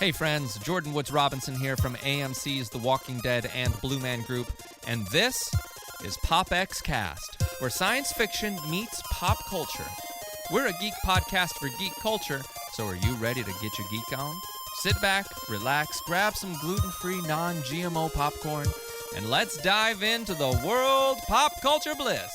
Hey friends, Jordan Woods Robinson here from AMC's The Walking Dead and Blue Man Group, and this is PopXcast, where science fiction meets pop culture. We're a geek podcast for geek culture, so are you ready to get your geek on? Sit back, relax, grab some gluten-free, non-GMO popcorn, and let's dive into the world pop culture bliss.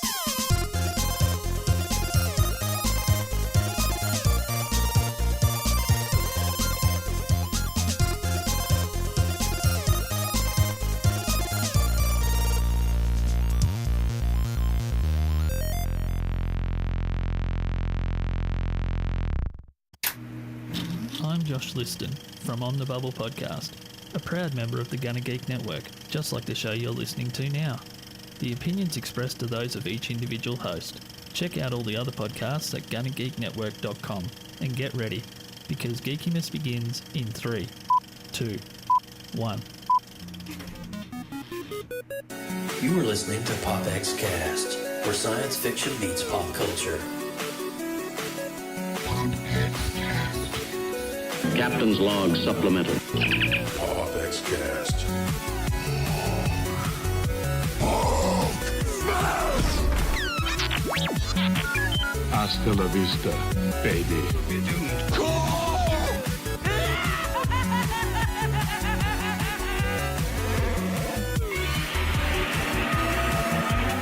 I'm Josh Liston from On the Bubble Podcast, a proud member of the Gonna Geek Network, just like the show you're listening to now. The opinions expressed are those of each individual host. Check out all the other podcasts at GonnaGeekNetwork.com and get ready, because geekiness begins in 3, 2, 1. You are listening to PopXcast, where science fiction meets pop culture. Captain's Log Supplemental. PopXcast. Hasta la vista, baby.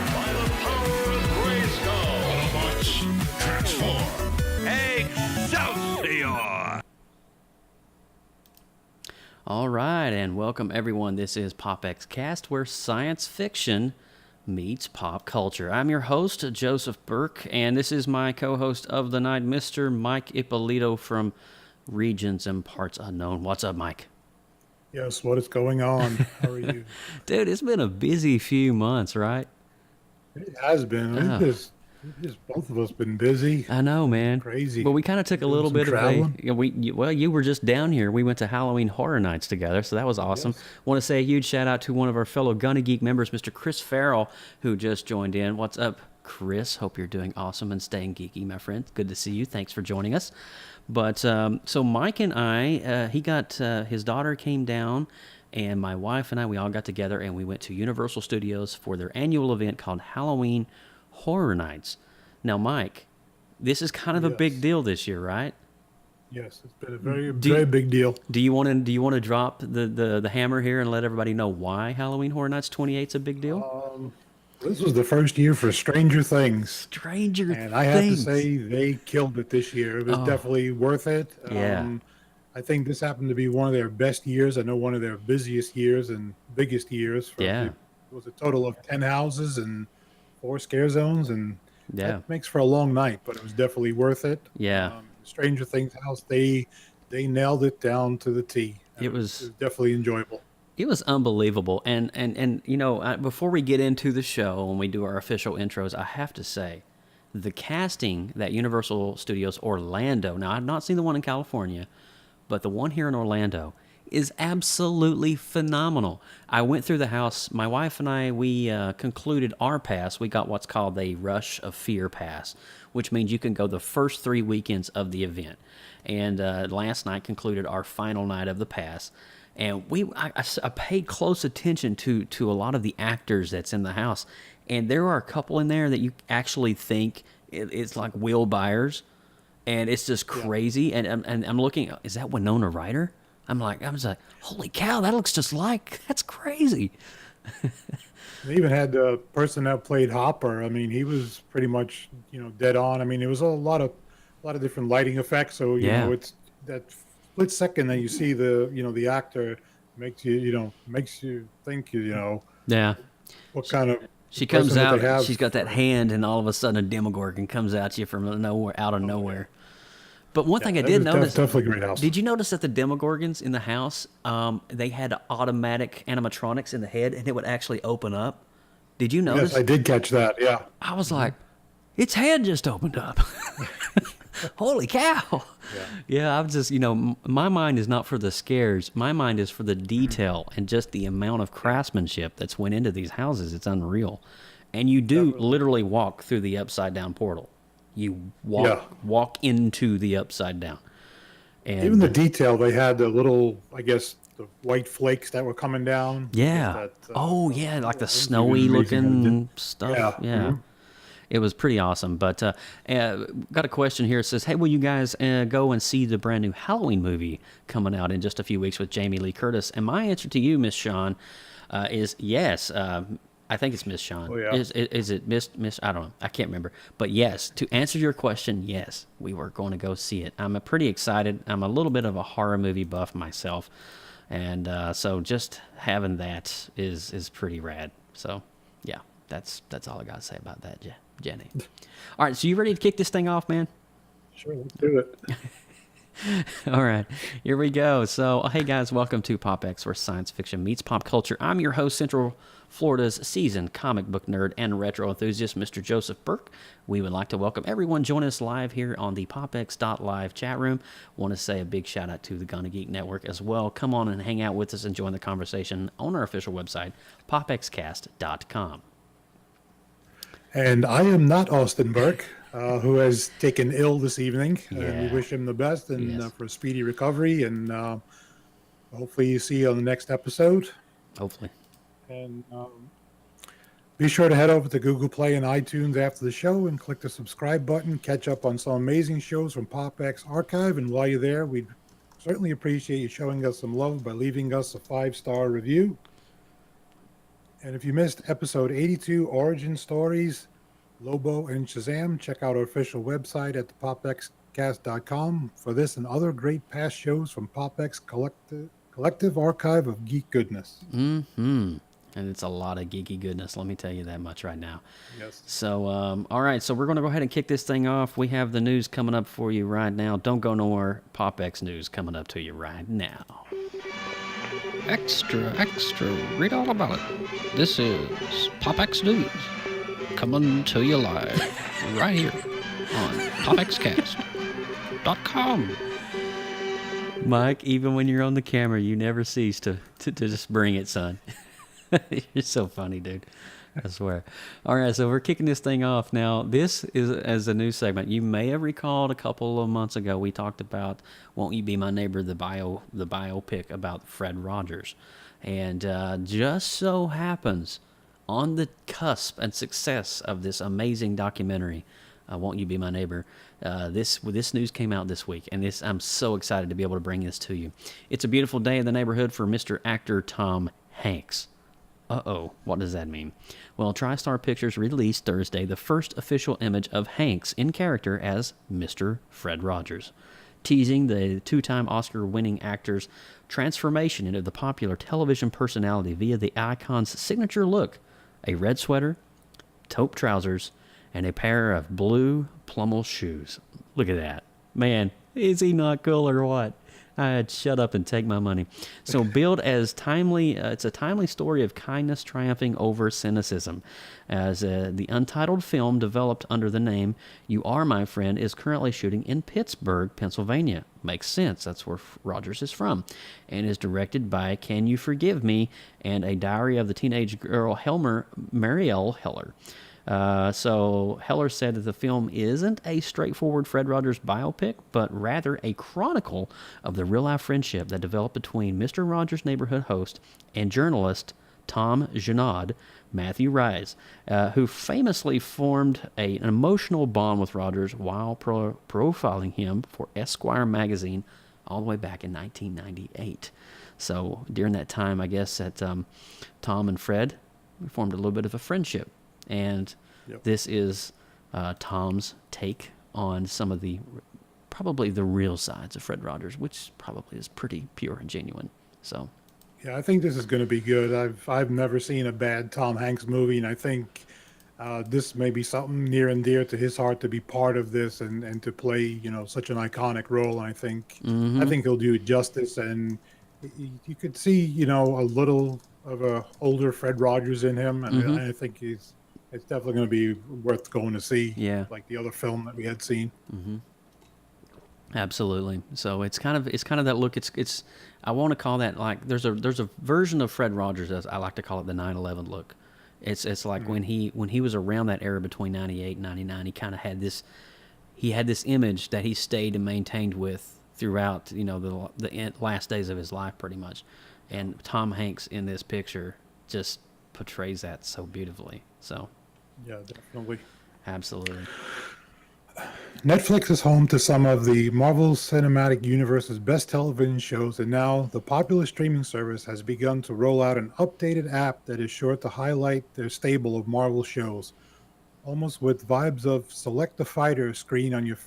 By the power of Grayskull, Autobots, transform. Excelsior! All right, and welcome everyone. This is PopXcast, where science fiction meets pop culture. I'm your host, Joseph Burke, and this is my co-host of the night, Mr. Mike Ippolito from Regions and Parts Unknown. What's up, Mike? Yes, what is going on? How are you? Dude, it's been a busy few months, right? It has been. Oh. We've just both of us been busy. I know, man. Crazy. But we kind of took a Doing little some bit traveling. of you were just down here. We went to Halloween Horror Nights together, so that was awesome. Yes. Want to say a huge shout out to one of our fellow Gonna Geek members, Mr. Chris Farrell, who just joined in. What's up, Chris? Hope you're doing awesome and staying geeky, my friend. Good to see you. Thanks for joining us. But so Mike and I, his daughter came down, and my wife and I, we all got together and we went to Universal Studios for their annual event called Halloween Horror Nights. Now, Mike, this is kind of a big deal this year, right? Yes, it's been a very big deal. Do you want to drop the hammer here and let everybody know why Halloween Horror Nights 28 is a big deal? This was the first year for Stranger Things. Stranger Things. And I have to say, they killed it this year. It was definitely worth it. Yeah. I think this happened to be one of their best years. I know one of their busiest years and biggest years. Yeah. It was a total of 10 houses and 4 scare zones, and Yeah. that makes for a long night, but it was definitely worth it. Yeah. Stranger Things house, they nailed it down to the T. It was definitely enjoyable. It was unbelievable. And you know, before we get into the show and we do our official intros, I have to say, the casting that Universal Studios Orlando, now I've not seen the one in California, but the one here in Orlando is absolutely phenomenal. I went through the house. My wife and I, we concluded our pass. We got what's called a Rush of Fear pass, which means you can go the first 3 weekends of the event. And last night concluded our final night of the pass. And I paid close attention to a lot of the actors that's in the house. And there are a couple in there that you actually think it's like Will Byers. And it's just crazy. And I'm looking, is that Winona Ryder? I was like, holy cow, that looks just like, that's crazy. They even had the person that played Hopper. I mean, he was pretty much, dead on. I mean, it was a lot of different lighting effects. So, you know, it's that split second that you see the actor makes you think, Yeah. what kind of She comes person that they out, have. she's got that hand, and all of a sudden a Demogorgon comes at you from nowhere, out of nowhere. But one thing I did notice, definitely a great house. did you notice that the Demogorgons in the house, they had automatic animatronics in the head, and it would actually open up? Did you notice? Yes, I did catch that. Yeah. I was like, its head just opened up. Holy cow. Yeah, I'm just, my mind is not for the scares. My mind is for the detail and just the amount of craftsmanship that's went into these houses. It's unreal. And you do literally walk through the upside down portal. You walk into the upside down. And even the detail, they had the little, I guess, the white flakes that were coming down. yeah. That, Like the that was snowy even amazing. looking stuff. Yeah. Yeah. It was pretty awesome. But got a question here. It says, hey, will you guys go and see the brand new Halloween movie coming out in just a few weeks with Jamie Lee Curtis? And my answer to you, Miss Sean, is yes. I think it's Miss Sean. Oh, yeah. Is it Miss? I don't know. I can't remember. But yes, to answer your question, yes, we were going to go see it. I'm pretty excited. I'm a little bit of a horror movie buff myself. And so just having that is pretty rad. So, yeah, that's all I got to say about that, Jenny. All right, so you ready to kick this thing off, man? Sure, let's do it. All right, here we go. So, hey guys, welcome to PopX, where science fiction meets pop culture. I'm your host, Central Florida's seasoned comic book nerd and retro enthusiast, Mr. Joseph Burke. We would like to welcome everyone joining us live here on the PopX.live chat room. Want to say a big shout out to the Gonna Geek Network as well. Come on and hang out with us and join the conversation on our official website, PopXcast.com. And I am not Austin Burke, who has taken ill this evening. And we wish him the best and for a speedy recovery. And hopefully you see you on the next episode. Hopefully. And be sure to head over to Google Play and iTunes after the show and click the subscribe button. Catch up on some amazing shows from PopX Archive. And while you're there, we'd certainly appreciate you showing us some love by leaving us a 5-star review. And if you missed episode 82, Origin Stories, Lobo and Shazam, check out our official website at thepopxcast.com for this and other great past shows from PopX collective archive of geek goodness. Mm-hmm. And it's a lot of geeky goodness, let me tell you that much right now. Yes. So, all right, so we're going to go ahead and kick this thing off. We have the news coming up for you right now. Don't go nowhere. PopX news coming up to you right now. Extra, read all about it. This is PopX News, coming to you live, right here on PopXcast.com. Mike, even when you're on the camera, you never cease to just bring it, son. You're so funny, dude. I swear. All right, so we're kicking this thing off now. This is as a news segment. You may have recalled a couple of months ago we talked about "Won't You Be My Neighbor," the biopic about Fred Rogers, and just so happens on the cusp and success of this amazing documentary, "Won't You Be My Neighbor," this news came out this week, and I'm so excited to be able to bring this to you. It's a beautiful day in the neighborhood for Mr. Actor Tom Hanks. Uh-oh, what does that mean? Well, TriStar Pictures released Thursday the first official image of Hanks in character as Mr. Fred Rogers, teasing the two-time Oscar-winning actor's transformation into the popular television personality via the icon's signature look, a red sweater, taupe trousers, and a pair of blue Plummel shoes. Look at that. Man, is he not cool or what? I'd shut up and take my money. So billed as timely, it's a timely story of kindness triumphing over cynicism. As the untitled film developed under the name You Are My Friend is currently shooting in Pittsburgh, Pennsylvania. Makes sense, that's where Rogers is from. And is directed by Can You Forgive Me and a diary of the teenage girl Marielle Heller. So Heller said that the film isn't a straightforward Fred Rogers biopic, but rather a chronicle of the real-life friendship that developed between Mr. Rogers' Neighborhood host and journalist Tom Junod, Matthew Rise, who famously formed an emotional bond with Rogers while profiling him for Esquire magazine all the way back in 1998. So during that time, I guess that Tom and Fred formed a little bit of a friendship. And this is Tom's take on some of probably the real sides of Fred Rogers, which probably is pretty pure and genuine. So, yeah, I think this is going to be good. I've never seen a bad Tom Hanks movie, and I think this may be something near and dear to his heart to be part of this and to play, such an iconic role. And I think he'll do it justice, and you could see, a little of a older Fred Rogers in him, and I think it's definitely going to be worth going to see. Yeah, like the other film that we had seen. Mm-hmm. Absolutely. So it's kind of that look. It's I want to call that, like, there's a version of Fred Rogers, as I like to call it, the 9/11 look. It's like when he was around that era between 98 and 99, he kind of had this image that he stayed and maintained with throughout, the last days of his life, pretty much. And Tom Hanks in this picture just portrays that so beautifully. So, yeah, definitely. Absolutely. Netflix is home to some of the Marvel Cinematic Universe's best television shows, and now the popular streaming service has begun to roll out an updated app that is sure to highlight their stable of Marvel shows, almost with vibes of Select the Fighter screen on your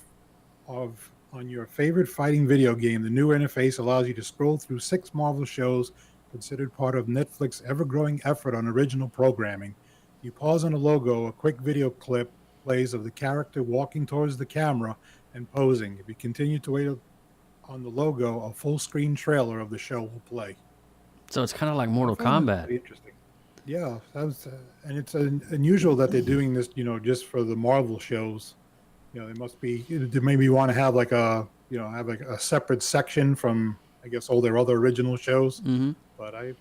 favorite fighting video game. The new interface allows you to scroll through 6 Marvel shows considered part of Netflix's ever-growing effort on original programming. You pause on a logo, a quick video clip plays of the character walking towards the camera and posing. If you continue to wait on the logo, a full screen trailer of the show will play. So it's kind of like Mortal Kombat. Pretty interesting. Yeah, and it's unusual that they're doing this, just for the Marvel shows. They must be, they maybe want to have like a separate section from, I guess, all their other original shows. Mm-hmm. But I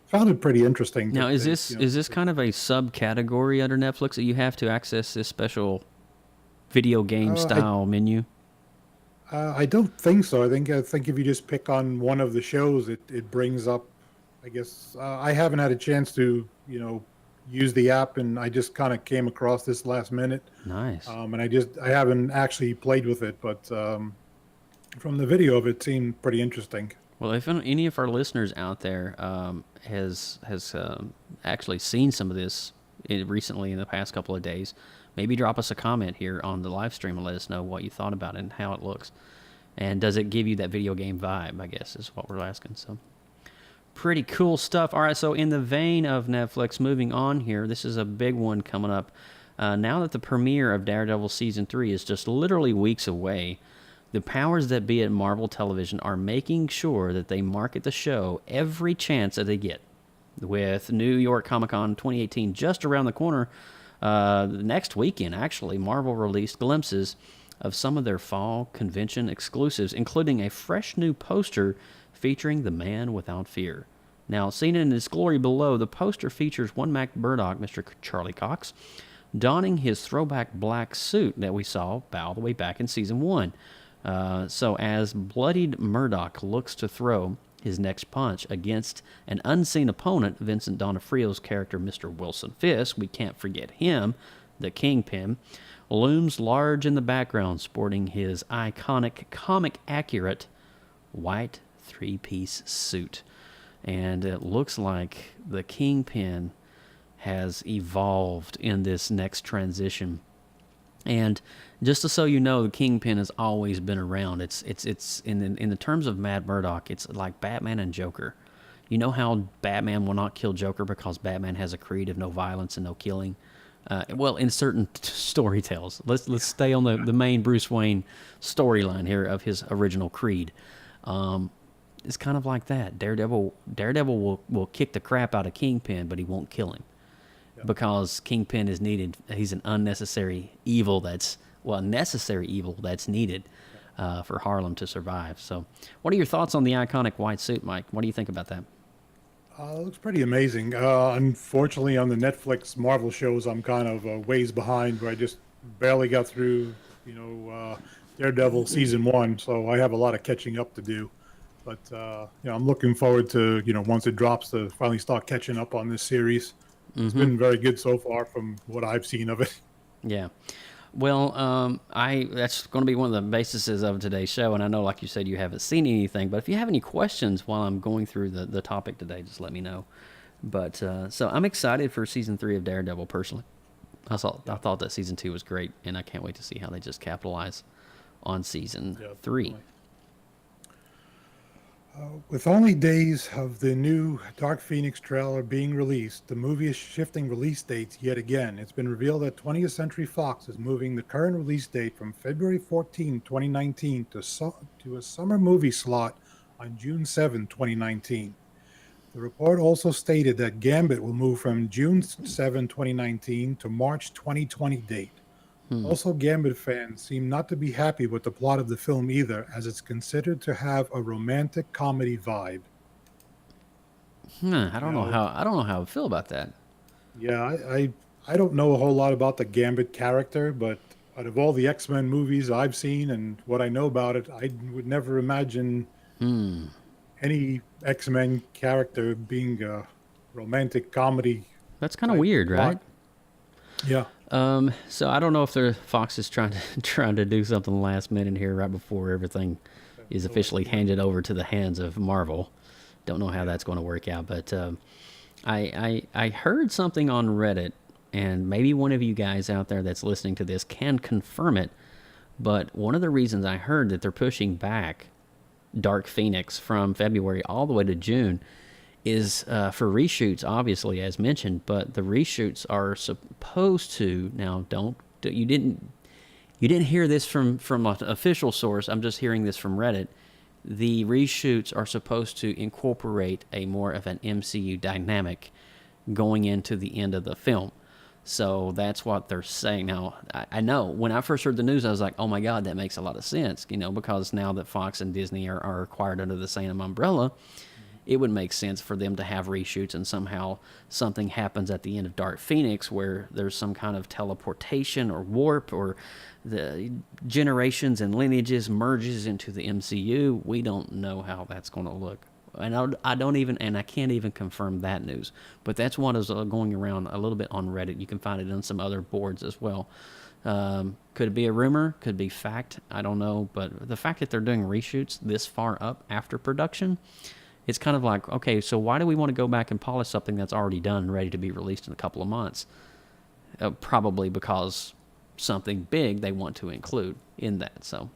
found it pretty interesting. Now, is this kind of a subcategory under Netflix that you have to access this special video game style menu? I don't think so. I think if you just pick on one of the shows, it brings up. I guess I haven't had a chance to use the app, and I just kind of came across this last minute. Nice. And I haven't actually played with it, but from the video of it, seemed pretty interesting. Well, if any of our listeners out there has actually seen some of this recently in the past couple of days, maybe drop us a comment here on the live stream and let us know what you thought about it and how it looks. And does it give you that video game vibe, I guess, is what we're asking. So, pretty cool stuff. All right, so in the vein of Netflix, moving on here, this is a big one coming up. Now that the premiere of Daredevil Season 3 is just literally weeks away, the powers that be at Marvel Television are making sure that they market the show every chance that they get. With New York Comic-Con 2018 just around the corner, next weekend, actually, Marvel released glimpses of some of their fall convention exclusives, including a fresh new poster featuring the Man Without Fear. Now, seen in its glory below, the poster features one Mac Murdock, Mr. Charlie Cox, donning his throwback black suit that we saw all the way back in Season 1. So as bloodied Murdoch looks to throw his next punch against an unseen opponent, Vincent D'Onofrio's character, Mr. Wilson Fisk, we can't forget him, the Kingpin, looms large in the background, sporting his iconic, comic-accurate white three-piece suit. And it looks like the Kingpin has evolved in this next transition. And just so you know, the Kingpin has always been around. It's in the terms of Matt Murdock, it's like Batman and Joker. You know how Batman will not kill Joker because Batman has a creed of no violence and no killing? Well, in certain story tales. Let's stay on the main Bruce Wayne storyline here of his original creed. It's kind of like that. Daredevil will kick the crap out of Kingpin, but he won't kill him. Because Kingpin is needed. He's an unnecessary evil necessary evil that's needed for Harlem to survive. So, what are your thoughts on the iconic white suit, Mike? What do you think about that? It looks pretty amazing. Unfortunately, on the Netflix Marvel shows, I'm kind of ways behind. Where I just barely got through, Daredevil Season 1, so I have a lot of catching up to do. But I'm looking forward to once it drops to finally start catching up on this series. It's been very good so far from what I've seen of it. Yeah. Well, that's going to be one of the bases of today's show, and I know, like you said, you haven't seen anything, but if you have any questions while I'm going through the topic today, just let me know. But so I'm excited for Season 3 of Daredevil, personally. I thought that Season 2 was great, and I can't wait to see how they just capitalize on Season 3. Definitely. With only days of the new Dark Phoenix trailer being released, the movie is shifting release dates yet again. It's been revealed that 20th Century Fox is moving the current release date from February 14, 2019 to a summer movie slot on June 7, 2019. The report also stated that Gambit will move from June 7, 2019 to March 2020 date. Also, Gambit fans seem not to be happy with the plot of the film either, as it's considered to have a romantic comedy vibe. I don't know how I feel about that. Yeah, I don't know a whole lot about the Gambit character, but out of all the X-Men movies I've seen and what I know about it, I would never imagine any X-Men character being a romantic comedy. That's kind of weird, plot. right? Yeah. So I don't know if Fox is trying to do something last minute here, right before everything is officially handed over to the hands of Marvel. Don't know how that's going to work out, but I heard something on Reddit, and maybe one of you guys out there that's listening to this can confirm it. But one of the reasons I heard that they're pushing back Dark Phoenix from February all the way to June is for reshoots, obviously, as mentioned. But the reshoots are supposed to you didn't hear this from an official source. I'm just hearing this from Reddit. The reshoots are supposed to incorporate a more of an MCU dynamic going into the end of the film. So that's what they're saying. Now, I know when I first heard the news, I was like, oh my God, that makes a lot of sense, because now that Fox and Disney are acquired under the same umbrella, it would make sense for them to have reshoots, and somehow something happens at the end of Dark Phoenix where there's some kind of teleportation or warp, or the generations and lineages merges into the MCU. We don't know how that's going to look. And I can't even confirm that news. But that's what is going around a little bit on Reddit. You can find it on some other boards as well. Could it be a rumor? Could be fact? I don't know. But the fact that they're doing reshoots this far up after production, it's kind of like, okay, so why do we want to go back and polish something that's already done and ready to be released in a couple of months? Probably because something big they want to include in that. So.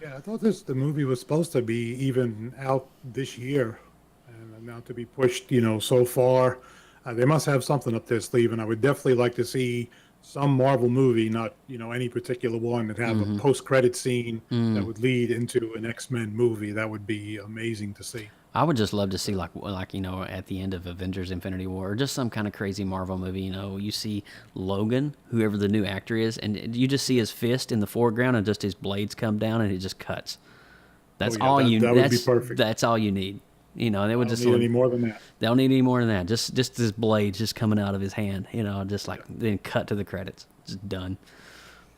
Yeah, I thought the movie was supposed to be even out this year, and now to be pushed, so far. They must have something up their sleeve, and I would definitely like to see some Marvel movie, not any particular one, that have a post-credit scene that would lead into an X-Men movie. That would be amazing to see. I would just love to see like at the end of Avengers Infinity War, or just some kind of crazy Marvel movie, you see Logan, whoever the new actor is, and you just see his fist in the foreground and just his blades come down and it just cuts. That's all you need. That would be perfect. That's all you need. They would just need any more than that. They don't need any more than that. Just his blades just coming out of his hand, just like then cut to the credits. Just done.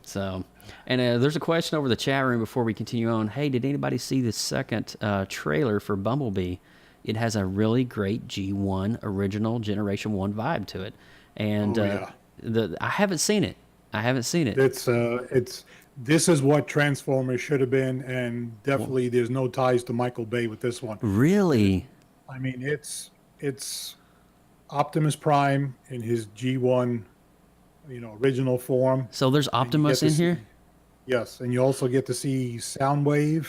So, and there's a question over the chat room before we continue on. Hey, did anybody see the second trailer for Bumblebee? It has a really great G1 original Generation 1 vibe to it. And I haven't seen it. This is what Transformers should have been, and definitely there's no ties to Michael Bay with this one. Really? I mean, it's Optimus Prime in his G1 original form. So there's Optimus in here? Yes, and you also get to see Soundwave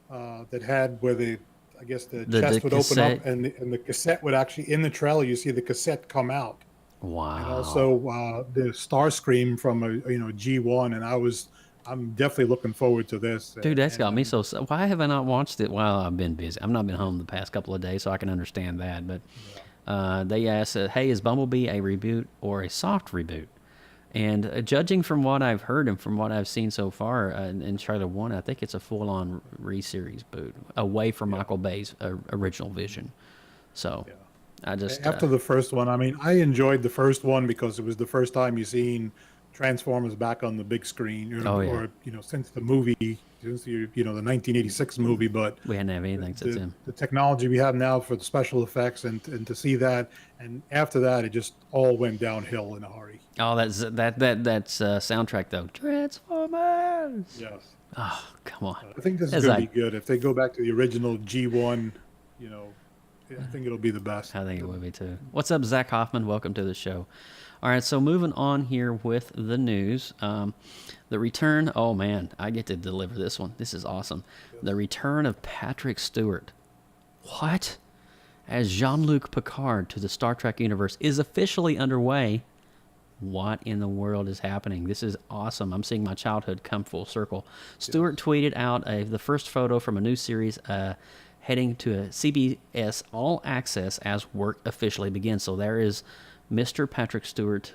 that had where the chest would open up and the cassette would actually, in the trailer, you see the cassette come out. Wow. And also the Starscream from a G1, and I'm definitely looking forward to this. Dude, that's got me so. Why have I not watched it? Well, I've been busy. I've not been home the past couple of days, so I can understand that. But they asked, hey, is Bumblebee a reboot or a soft reboot? And judging from what I've heard and from what I've seen so far in trailer 1, I think it's a full-on re-series boot away from Michael Bay's original vision. So I just... After the first one, I mean, I enjoyed the first one because it was the first time you seen Transformers back on the big screen, or since the movie, since the 1986 movie. But we hadn't have anything since then. The technology we have now for the special effects, and to see that, and after that, it just all went downhill in a hurry. Oh, that's soundtrack though. Transformers. Yes. Oh, come on. I think this is going to be good if they go back to the original G1. I think it'll be the best. I think it will be too. What's up, Zach Hoffman? Welcome to the show. All right, so moving on here with the news. The return, oh man, I get to deliver this one. This is awesome. The return of Patrick Stewart. What? As Jean-Luc Picard to the Star Trek universe is officially underway. What in the world is happening? This is awesome. I'm seeing my childhood come full circle. Stewart tweeted out the first photo from a new series heading to a CBS All Access as work officially begins. So there is Mr. Patrick Stewart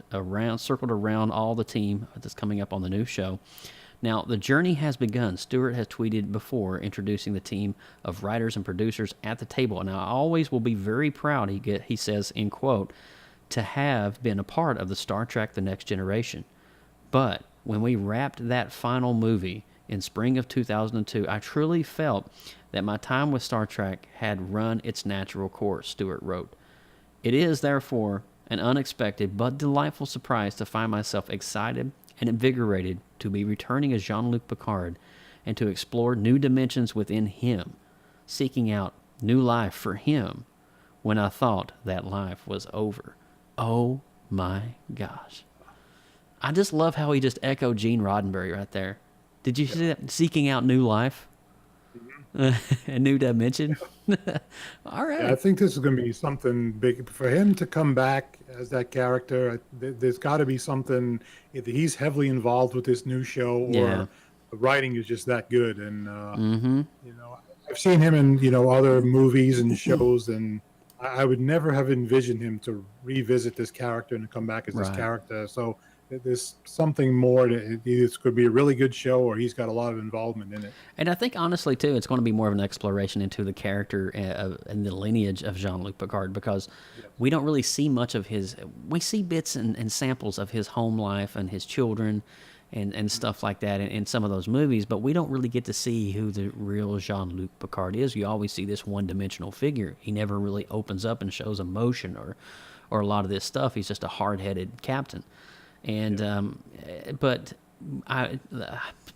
circled around all the team that's coming up on the new show. Now, the journey has begun. Stewart has tweeted before introducing the team of writers and producers at the table. And I always will be very proud, he says, in quote, to have been a part of the Star Trek The Next Generation. But when we wrapped that final movie in spring of 2002, I truly felt that my time with Star Trek had run its natural course, Stewart wrote. It is, therefore, an unexpected but delightful surprise to find myself excited and invigorated to be returning as Jean-Luc Picard and to explore new dimensions within him, seeking out new life for him when I thought that life was over. Oh my gosh. I just love how he just echoed Gene Roddenberry right there. Did you see that? Seeking out new life? A new dimension? All right. Yeah, I think this is going to be something big for him to come back as that character. There's got to be something. Either he's heavily involved with this new show, or the writing is just that good. And I've seen him in other movies and shows, and I would never have envisioned him to revisit this character and to come back as this character. So there's something more. This could be a really good show, or he's got a lot of involvement in it. And I think, honestly, too, it's going to be more of an exploration into the character and the lineage of Jean-Luc Picard, because we don't really see much of his... We see bits and samples of his home life and his children and stuff like that in some of those movies, but we don't really get to see who the real Jean-Luc Picard is. You always see this one-dimensional figure. He never really opens up and shows emotion or a lot of this stuff. He's just a hard-headed captain. And but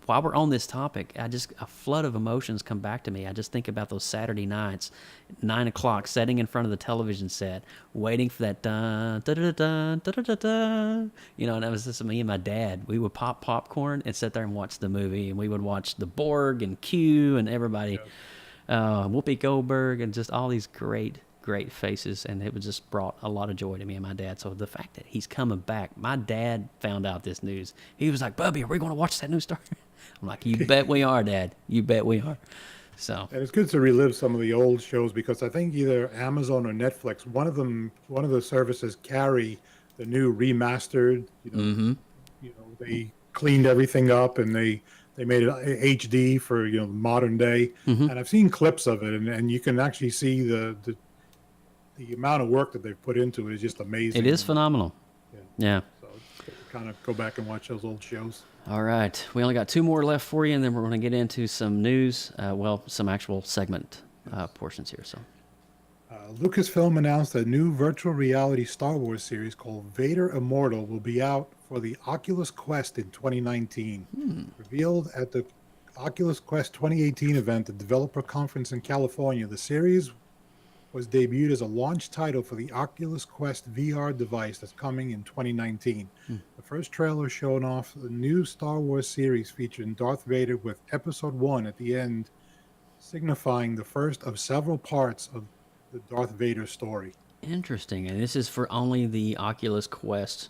while we're on this topic, a flood of emotions come back to me. I just think about those Saturday nights, 9 o'clock, sitting in front of the television set, waiting for that dun da da da da da da da. And that was just me and my dad. We would pop popcorn and sit there and watch the movie, and we would watch the Borg and Q and everybody, Whoopi Goldberg, and just all these great faces, and it just brought a lot of joy to me and my dad. So the fact that he's coming back, my dad found out this news. He was like, "Bubby, are we going to watch that new Star?" I'm like, "You bet we are, Dad. You bet we are." So, and it's good to relive some of the old shows, because I think either Amazon or Netflix, one of the services carry the new remastered. They cleaned everything up and they made it HD for modern day. And I've seen clips of it, and you can actually see the amount of work that they've put into it is just amazing. It is phenomenal. Yeah. So kind of go back and watch those old shows. All right. We only got 2 more left for you, and then we're going to get into some news. Some actual segment portions here. So, Lucasfilm announced a new virtual reality Star Wars series called Vader Immortal will be out for the Oculus Quest in 2019. Revealed at the Oculus Quest 2018 event, the developer conference in California, the series was debuted as a launch title for the Oculus Quest VR device that's coming in 2019. The first trailer showing off the new Star Wars series featuring Darth Vader with Episode 1 at the end, signifying the first of several parts of the Darth Vader story. Interesting. And this is for only the Oculus Quest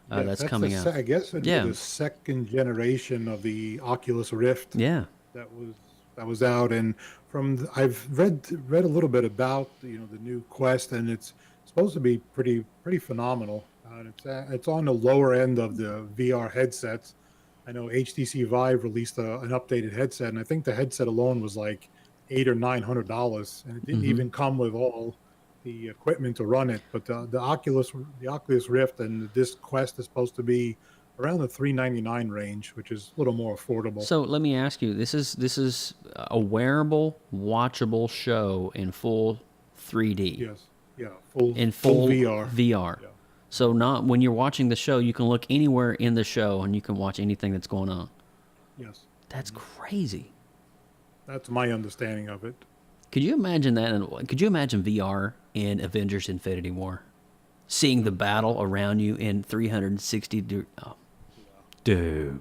that's coming out. I guess it'd be the second generation of the Oculus Rift. Yeah. That was out, and I've read a little bit about the new Quest, and it's supposed to be pretty phenomenal. It's on the lower end of the VR headsets. I know HTC Vive released an updated headset, and I think the headset alone was like $800 or $900, and it didn't even come with all the equipment to run it. But the Oculus Rift and this Quest is supposed to be around the $399 range, which is a little more affordable. So let me ask you: this is a wearable, watchable show in full 3D. Yes, yeah, full VR. VR. Yeah. So not when you're watching the show, you can look anywhere in the show and you can watch anything that's going on. Yes. That's crazy. That's my understanding of it. Could you imagine that? Could you imagine VR in Avengers: Infinity War? Seeing the battle around you in 360 degrees. Oh. Dude.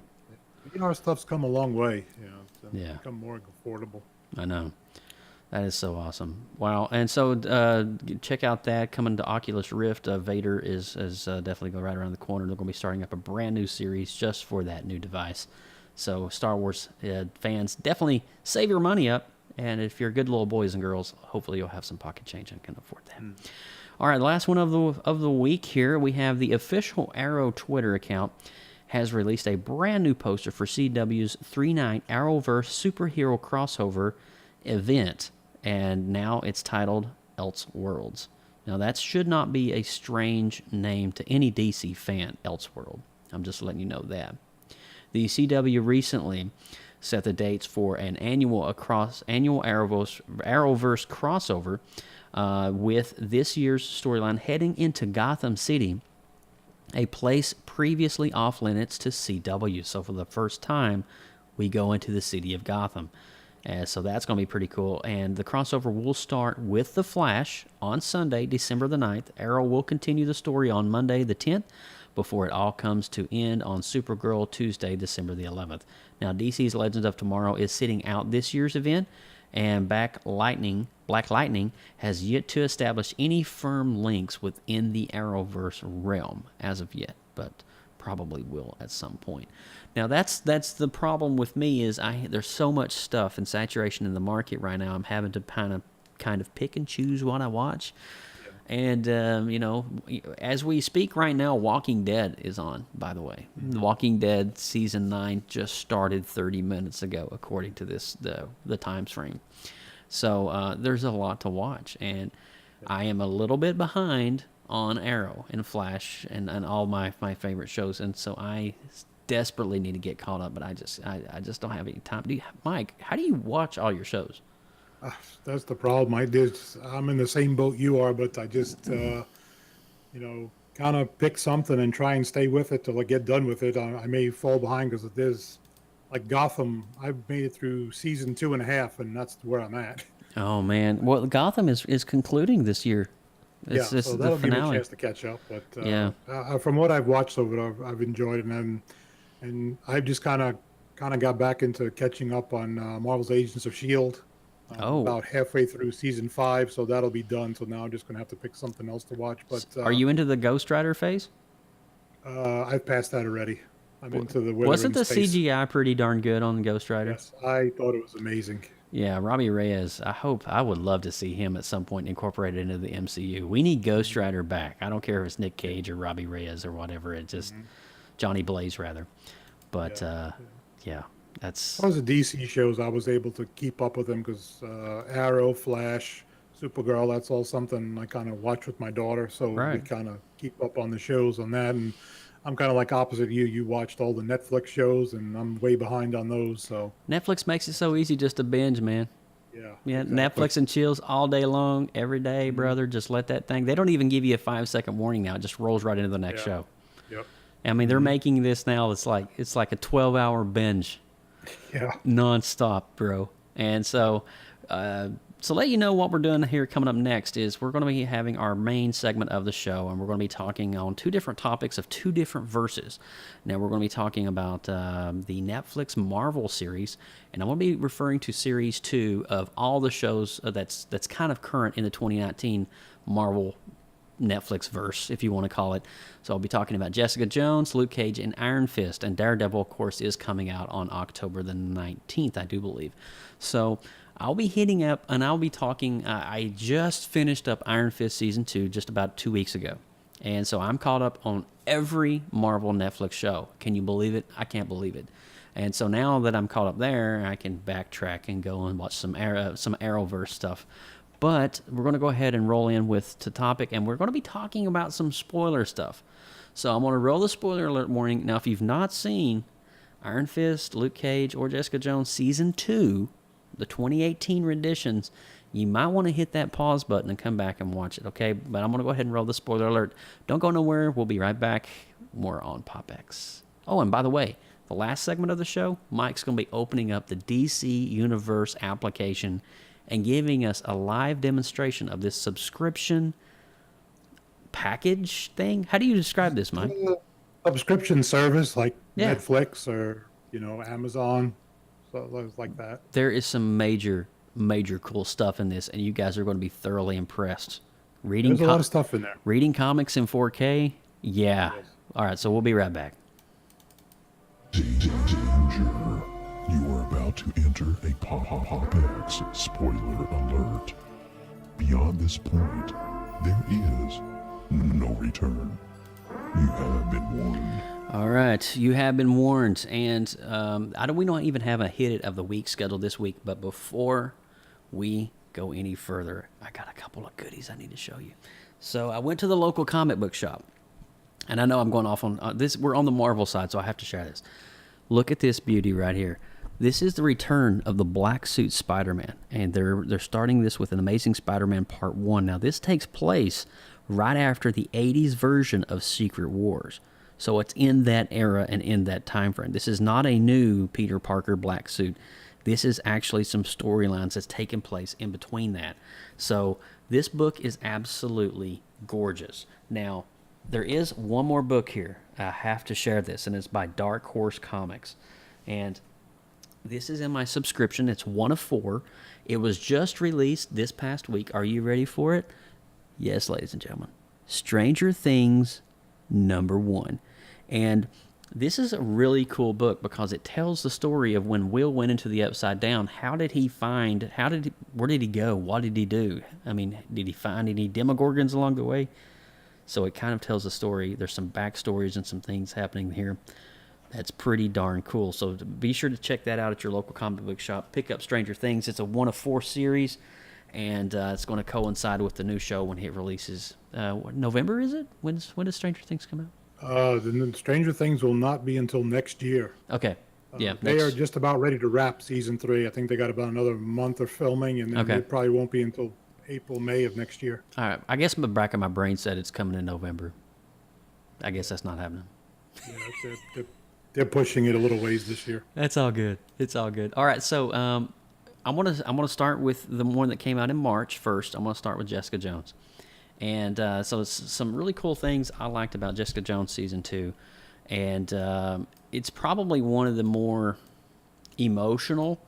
VR stuff's come a long way. It's become more affordable. I know. That is so awesome. Wow. And so check out that coming to Oculus Rift. Vader is definitely going right around the corner. They're going to be starting up a brand new series just for that new device. So Star Wars fans, definitely save your money up. And if you're good little boys and girls, hopefully you'll have some pocket change and can afford that. All right, last one of the week here. We have the official Arrow Twitter account has released a brand new poster for CW's 3-night Arrowverse superhero crossover event, and now it's titled Elseworlds. Now, that should not be a strange name to any DC fan, Elseworld. I'm just letting you know that. The CW recently set the dates for an annual Arrowverse crossover with this year's storyline heading into Gotham City, a place previously off limits to CW. So for the first time, we go into the city of Gotham. So that's going to be pretty cool. And the crossover will start with The Flash on Sunday, December the 9th. Arrow will continue the story on Monday the 10th before it all comes to end on Supergirl Tuesday, December the 11th. Now, DC's Legends of Tomorrow is sitting out this year's event, and Black Lightning has yet to establish any firm links within the Arrowverse realm as of yet, but probably will at some point. Now, that's the problem with me is there's so much stuff and saturation in the market right now. I'm having to kind of pick and choose what I watch. And, as we speak right now, Walking Dead is on, by the way. The Walking Dead Season 9 just started 30 minutes ago, according to the time frame. So there's a lot to watch. And I am a little bit behind on Arrow and Flash and all my favorite shows. And so I desperately need to get caught up, but I just don't have any time. Mike, how do you watch all your shows? That's the problem. I'm in the same boat you are, but I just, kind of pick something and try and stay with it till I get done with it. I may fall behind because there's, like Gotham, I've made it through season 2.5, and that's where I'm at. Oh, man. Well, Gotham is concluding this year. It's so that'll give me a chance to catch up. But from what I've watched so far, I've enjoyed it, and I've just kind of got back into catching up on Marvel's Agents of S.H.I.E.L.D. About halfway through season 5, so that'll be done. So now I'm just going to have to pick something else to watch. But are you into the Ghost Rider phase? I've passed that already. I'm into the Wasn't the space. CGI pretty darn good on Ghost Rider? Yes, I thought it was amazing. Yeah, Robbie Reyes. I would love to see him at some point incorporated into the MCU. We need Ghost Rider back. I don't care if it's Nick Cage or Robbie Reyes or whatever. It's just Johnny Blaze rather. But that's. As far as the DC shows, I was able to keep up with them because Arrow, Flash, Supergirl, that's all something I kind of watch with my daughter. So we kind of keep up on the shows on that. And I'm kind of like opposite you. You watched all the Netflix shows, and I'm way behind on those. So Netflix makes it so easy just to binge, man. Yeah. Exactly. Netflix and chills all day long, every day, brother. Just let that thing. They don't even give you a 5-second warning now. It just rolls right into the next show. Yep. I mean, they're making this now. It's like a 12-hour binge. Yeah. Nonstop, bro. And so, so let you know what we're doing here coming up next is we're going to be having our main segment of the show, and we're going to be talking on 2 different topics of 2 different verses. Now, we're going to be talking about the Netflix Marvel series, and I'm going to be referring to Series 2 of all the shows that's kind of current in the 2019 Marvel Netflix verse, if you want to call it. So I'll be talking about Jessica Jones, Luke Cage, and Iron Fist, and Daredevil, of course, is coming out on October the 19th, I do believe. So I'll be hitting up, and I'll be talking, I just finished up Iron Fist Season 2 just about 2 weeks ago. And so I'm caught up on every Marvel Netflix show. Can you believe it? I can't believe it. And so now that I'm caught up there, I can backtrack and go and watch some Arrowverse stuff. But we're going to go ahead and roll in with the topic, and we're going to be talking about some spoiler stuff. So I'm going to roll the spoiler alert warning. Now, if you've not seen Iron Fist, Luke Cage, or Jessica Jones Season 2, the 2018 renditions, you might want to hit that pause button and come back and watch it, okay? But I'm going to go ahead and roll the spoiler alert. Don't go nowhere. We'll be right back. More on PopX. Oh, and by the way, the last segment of the show, Mike's going to be opening up the DC Universe application and giving us a live demonstration of this subscription package thing. How do you describe this, Mike? Subscription service like Netflix or Amazon, so like that. There is some major cool stuff in this, and you guys are going to be thoroughly impressed. There's a lot of stuff in there. Reading comics in 4K, yeah. Yes. All right, so we'll be right back. Danger. You are about to enter a PopX spoiler alert. Beyond this point, there is no return. You have been warned. All right, you have been warned, and we don't even have a hit of the week scheduled this week, but before we go any further, I got a couple of goodies I need to show you. So I went to the local comic book shop, and I know I'm going off on this. We're on the Marvel side, so I have to share this. Look at this beauty right here. This is the return of the black suit Spider-Man, and they're starting this with an Amazing Spider-Man Part 1. Now, this takes place right after the 80s version of Secret Wars. So it's in that era and in that time frame. This is not a new Peter Parker black suit. This is actually some storylines that's taken place in between that. So this book is absolutely gorgeous. Now, there is one more book here. I have to share this, and it's by Dark Horse Comics. And this is in my subscription. It's one of 4. It was just released this past week. Are you ready for it? Yes, ladies and gentlemen. Stranger Things #1. And this is a really cool book because it tells the story of when Will went into the Upside Down. Where did he go? What did he do? I mean, did he find any Demogorgons along the way? So it kind of tells the story. There's some backstories and some things happening here. That's pretty darn cool. So be sure to check that out at your local comic book shop. Pick up Stranger Things. It's a one of 4 series, and it's going to coincide with the new show when it releases. November, is it? When does Stranger Things come out? The Stranger Things will not be until next year. Okay. Yeah. They are just about ready to wrap season 3. I think they got about another month of filming, and then it probably won't be until April, May of next year. All right. I guess the back of my brain said it's coming in November. I guess that's not happening. Yeah, they're pushing it a little ways this year. That's all good. It's all good. All right. So I want to start with the one that came out in March first. I'm going to start with Jessica Jones. And so it's some really cool things I liked about Jessica Jones Season 2. And it's probably one of the more emotional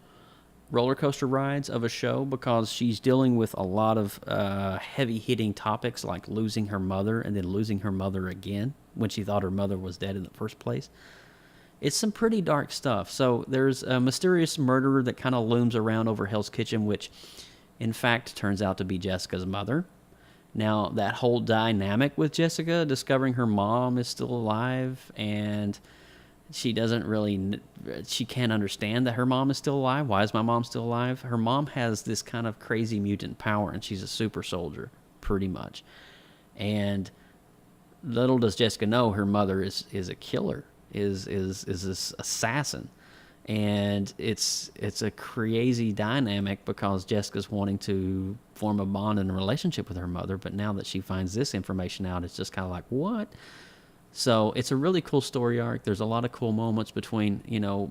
roller coaster rides of a show because she's dealing with a lot of heavy-hitting topics like losing her mother and then losing her mother again when she thought her mother was dead in the first place. It's some pretty dark stuff. So there's a mysterious murderer that kind of looms around over Hell's Kitchen, which in fact turns out to be Jessica's mother. Now, that whole dynamic with Jessica, discovering her mom is still alive, and she can't understand that her mom is still alive. Why is my mom still alive? Her mom has this kind of crazy mutant power, and she's a super soldier, pretty much. And little does Jessica know her mother is a killer, is this assassin. And it's a crazy dynamic because Jessica's wanting to form a bond and a relationship with her mother, but now that she finds this information out, it's just kind of like, what? So it's a really cool story arc. There's a lot of cool moments between,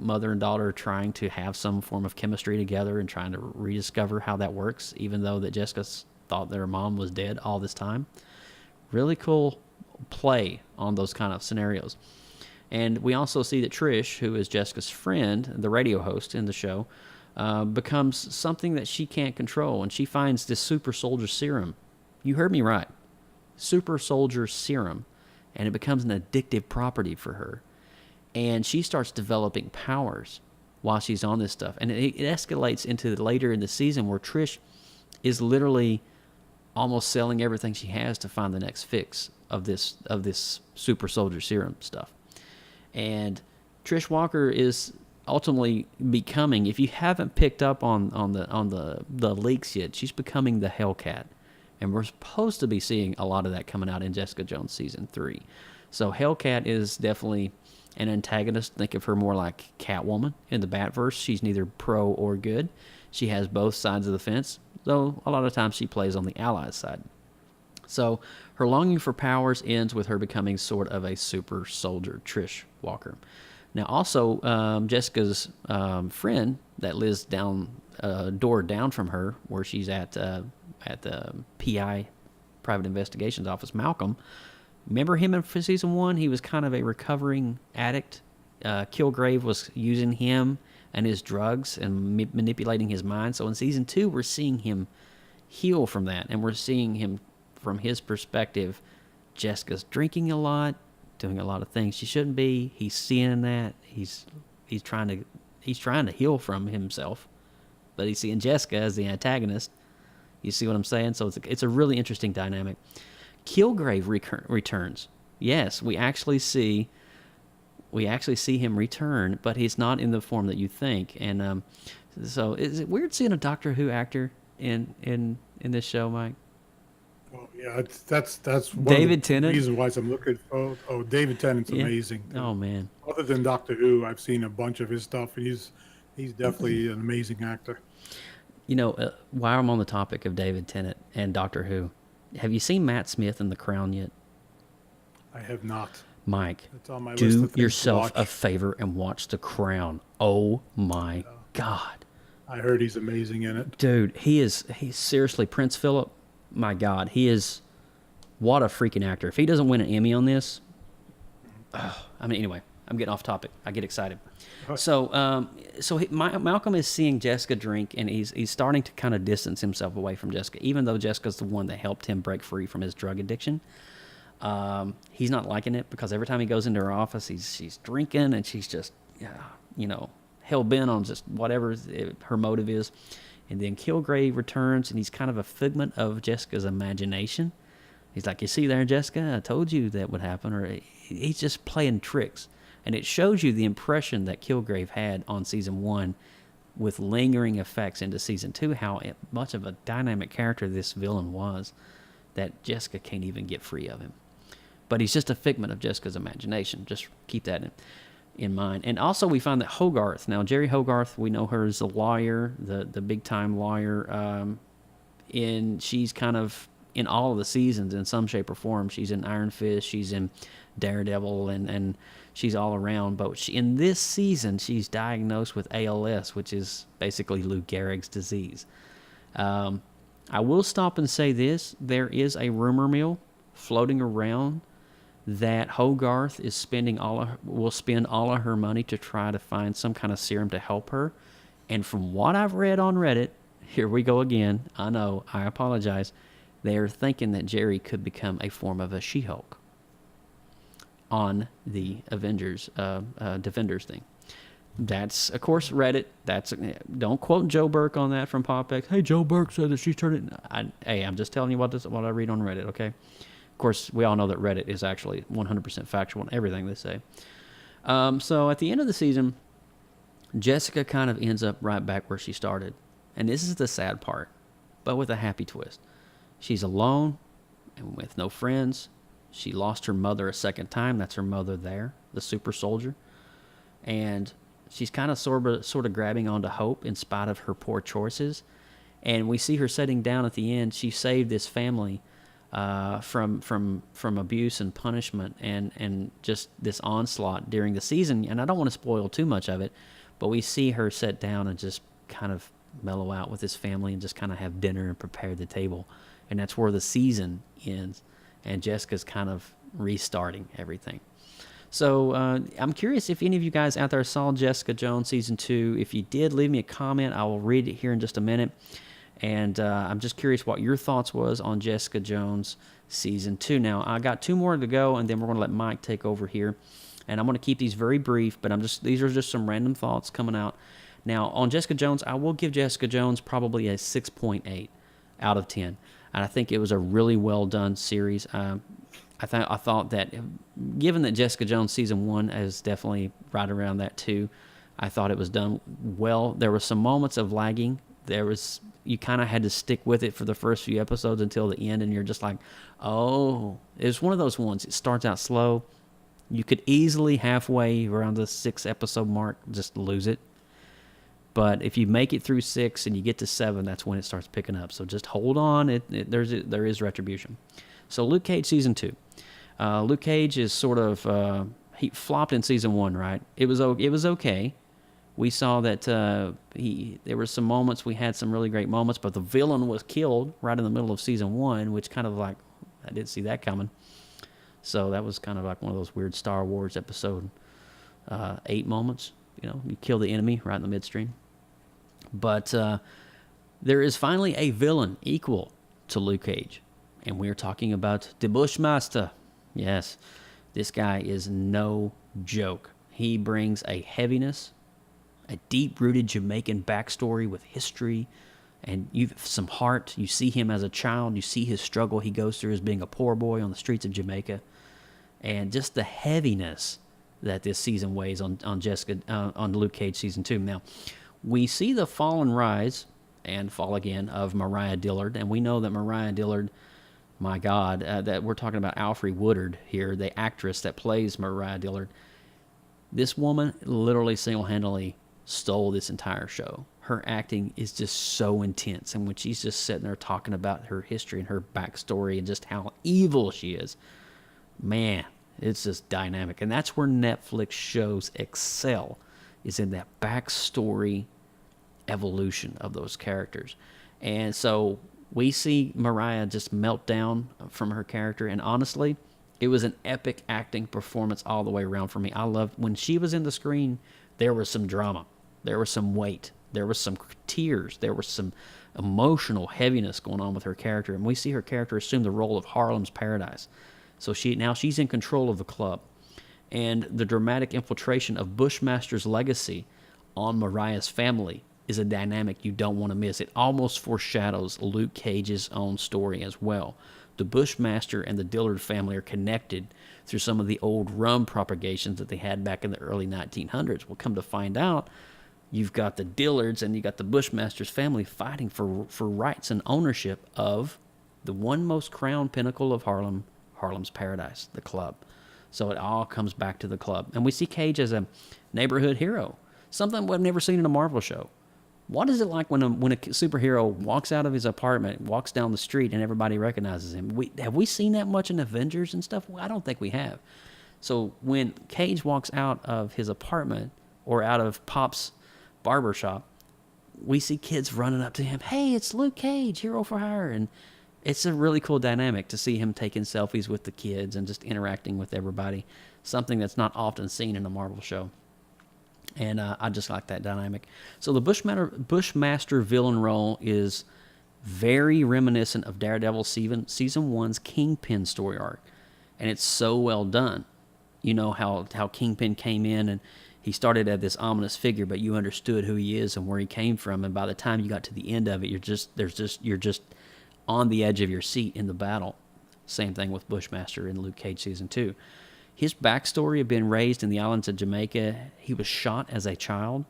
mother and daughter trying to have some form of chemistry together and trying to rediscover how that works, even though that Jessica thought that her mom was dead all this time. Really cool play on those kind of scenarios. And we also see that Trish, who is Jessica's friend, the radio host in the show, becomes something that she can't control. And she finds this super soldier serum. You heard me right. Super soldier serum. And it becomes an addictive property for her. And she starts developing powers while she's on this stuff. And it escalates into later in the season where Trish is literally almost selling everything she has to find the next fix of this super soldier serum stuff. And Trish Walker is ultimately becoming, if you haven't picked up on the leaks yet, she's becoming the Hellcat. And we're supposed to be seeing a lot of that coming out in Jessica Jones Season 3. So Hellcat is definitely an antagonist. Think of her more like Catwoman in the Batverse. She's neither pro or good. She has both sides of the fence, though a lot of times she plays on the Allies side. So her longing for powers ends with her becoming sort of a super soldier, Trish Walker. Now, also, Jessica's friend that lives door down from her, where she's at the PI, Private Investigations Office, Malcolm. Remember him in Season 1? He was kind of a recovering addict. Kilgrave was using him and his drugs and manipulating his mind. So in Season 2, we're seeing him heal from that, and we're seeing him from his perspective. Jessica's drinking a lot, doing a lot of things she shouldn't be. He's seeing that. He's trying to heal from himself, but he's seeing Jessica as the antagonist. You see what I'm saying? So it's a really interesting dynamic. Kilgrave returns. Yes, we actually see him return, but he's not in the form that you think. And so is it weird seeing a Doctor Who actor in this show, Mike? Well, Yeah, that's one David of the Tennant? reasons why I'm looking for. Oh, David Tennant's Yeah. amazing. Oh man. Other than Doctor Who, I've seen a bunch of his stuff, and he's definitely an amazing actor. You know, while I'm on the topic of David Tennant and Doctor Who, have you seen Matt Smith in The Crown yet? I have not. Mike, It's on my list of do things to yourself watch. a favor and watch The Crown. Oh my God. I heard he's amazing in it. Dude, he's seriously, Prince Philip, my God, he is, what a freaking actor. If he doesn't win an Emmy on this, anyway, I'm getting off topic. I get excited. So, Malcolm is seeing Jessica drink, and he's starting to kind of distance himself away from Jessica, even though Jessica's the one that helped him break free from his drug addiction. He's not liking it because every time he goes into her office, she's drinking, and she's just, hell-bent on just whatever her motive is. And then Kilgrave returns, and he's kind of a figment of Jessica's imagination. He's like, you see there, Jessica? I told you that would happen. Or he's just playing tricks. And it shows you the impression that Kilgrave had on season 1 with lingering effects into season 2, how much of a dynamic character this villain was that Jessica can't even get free of him. But he's just a figment of Jessica's imagination. Just keep that in mind. And also we find that Hogarth, now Jerry Hogarth, we know her as a lawyer, the big-time lawyer, and she's kind of in all of the seasons in some shape or form. She's in Iron Fist, she's in Daredevil, and she's all around. But in this season, she's diagnosed with ALS, which is basically Lou Gehrig's disease. I will stop and say this. There is a rumor mill floating around that Hogarth will spend all of her money to try to find some kind of serum to help her. And from what I've read on Reddit, here we go again. I know, I apologize. They're thinking that Jerry could become a form of a She-Hulk on the Avengers Defenders thing. That's, of course, Reddit. Don't quote Joe Burke on that from PopX. Hey, Joe Burke said that she turned it. I'm just telling you what I read on Reddit, okay? Of course, we all know that Reddit is actually 100% factual in everything they say. So at the end of the season, Jessica kind of ends up right back where she started. And this is the sad part, but with a happy twist. She's alone and with no friends. She lost her mother a second time. That's her mother there, the super soldier. And she's kind of sort of grabbing onto hope in spite of her poor choices. And we see her sitting down at the end. She saved this family from abuse and punishment and just this onslaught during the season. And I don't want to spoil too much of it, but we see her sit down and just kind of mellow out with his family and just kind of have dinner and prepare the table. And that's where the season ends. And Jessica's kind of restarting everything. So I'm curious if any of you guys out there saw Jessica Jones Season 2. If you did, leave me a comment. I will read it here in just a minute. And I'm just curious what your thoughts was on Jessica Jones Season 2. Now, I got 2 more to go, and then we're going to let Mike take over here. And I'm going to keep these very brief, but these are just some random thoughts coming out. Now, on Jessica Jones, I will give Jessica Jones probably a 6.8 out of 10. And I think it was a really well done series. I thought that, given that Jessica Jones Season 1 is definitely right around that too, I thought it was done well. There were some moments of lagging. You kind of had to stick with it for the first few episodes until the end, and you're just like, oh. It's one of those ones. It starts out slow. You could easily halfway around the 6 episode mark just lose it. But if you make it through 6 and you get to 7, that's when it starts picking up. So just hold on. There is retribution. So Luke Cage Season 2. Luke Cage is sort of he flopped in Season 1, right? It was okay. We saw that there were some moments. We had some really great moments, but the villain was killed right in the middle of Season 1, which kind of like, I didn't see that coming. So that was kind of like one of those weird Star Wars Episode 8 moments. You kill the enemy right in the midstream. But there is finally a villain equal to Luke Cage. And we're talking about the Bushmaster. Yes, this guy is no joke. He brings a heaviness, a deep-rooted Jamaican backstory with history, and some heart. You see him as a child. You see his struggle he goes through as being a poor boy on the streets of Jamaica. And just the heaviness that this season weighs on Luke Cage Season 2. Now, we see the fall and rise and fall again of Mariah Dillard, and we know that Mariah Dillard my God, that we're talking about Alfre Woodard here, the actress that plays Mariah Dillard. This woman literally single-handedly stole this entire show. Her acting is just so intense, and when she's just sitting there talking about her history and her backstory and just how evil she is, man, it's just dynamic. And that's where Netflix shows excel, is in that backstory evolution of those characters. And so we see Mariah just melt down from her character, and honestly, it was an epic acting performance all the way around for me. I loved when she was in the screen. There was some drama, there was some weight, there was some tears, there was some emotional heaviness going on with her character, and we see her character assume the role of Harlem's Paradise. So she's in control of the club, and the dramatic infiltration of Bushmaster's legacy on Mariah's family is a dynamic you don't want to miss. It almost foreshadows Luke Cage's own story as well. The Bushmaster and the Dillard family are connected through some of the old rum propagations that they had back in the early 1900s. We'll come to find out, you've got the Dillards and you got the Bushmaster's family fighting for rights and ownership of the one most crowned pinnacle of Harlem, Harlem's Paradise, the club. So it all comes back to the club. And we see Cage as a neighborhood hero, something we've never seen in a Marvel show. What is it like when a superhero walks out of his apartment, walks down the street, and everybody recognizes him? Have we seen that much in Avengers and stuff? I don't think we have. So when Cage walks out of his apartment or out of Pop's barbershop, we see kids running up to him. Hey, it's Luke Cage, hero for hire. And it's a really cool dynamic to see him taking selfies with the kids and just interacting with everybody, something that's not often seen in a Marvel show. And I just like that dynamic. So the Bushmaster villain role is very reminiscent of Daredevil Season 1's Kingpin story arc. And it's so well done. You know how Kingpin came in and he started as this ominous figure, but you understood who he is and where he came from. And by the time you got to the end of it, you're just on the edge of your seat in the battle. Same thing with Bushmaster in Luke Cage Season 2. His backstory of being raised in the islands of Jamaica, he was shot as a child.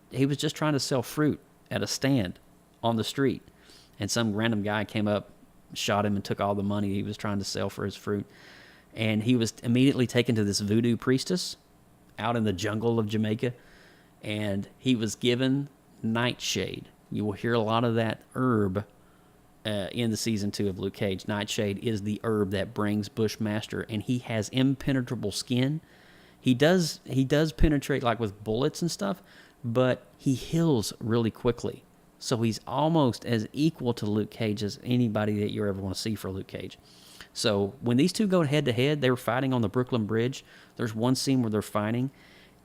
He was just trying to sell fruit at a stand on the street. And some random guy came up, shot him, and took all the money he was trying to sell for his fruit. And he was immediately taken to this voodoo priestess out in the jungle of Jamaica. And he was given nightshade. You will hear a lot of that herb in the Season 2 of Luke Cage. Nightshade is the herb that brings Bushmaster, and he has impenetrable skin. He does penetrate like with bullets and stuff, but he heals really quickly. So he's almost as equal to Luke Cage as anybody that you ever want to see for Luke Cage. So when these two go head to head, they were fighting on the Brooklyn Bridge. There's one scene where they're fighting,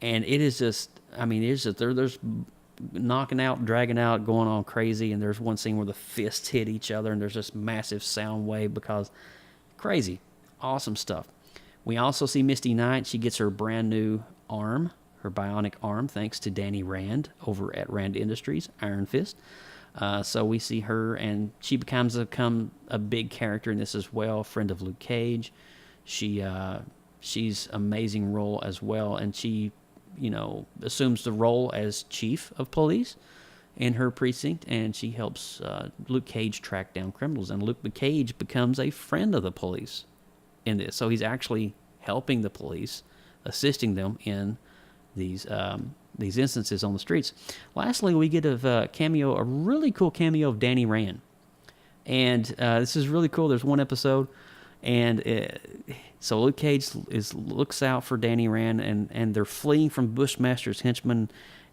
and it is just, I mean, it's just there's knocking out, dragging out, going on crazy, and there's one scene where the fists hit each other, and there's this massive sound wave because crazy, awesome stuff. We also see Misty Knight. She gets her brand new arm, her bionic arm, thanks to Danny Rand over at Rand Industries, Iron Fist. So we see her, and she becomes a big character in this as well, friend of Luke Cage. She's amazing role as well, and she assumes the role as chief of police in her precinct, and she helps Luke Cage track down criminals. And Luke Cage becomes a friend of the police in this. So he's actually helping the police, assisting them in these instances on the streets. Lastly, we get a really cool cameo of Danny Rand. And this is really cool. There's one episode, and so Luke Cage looks out for Danny Rand, and they're fleeing from Bushmaster's henchmen,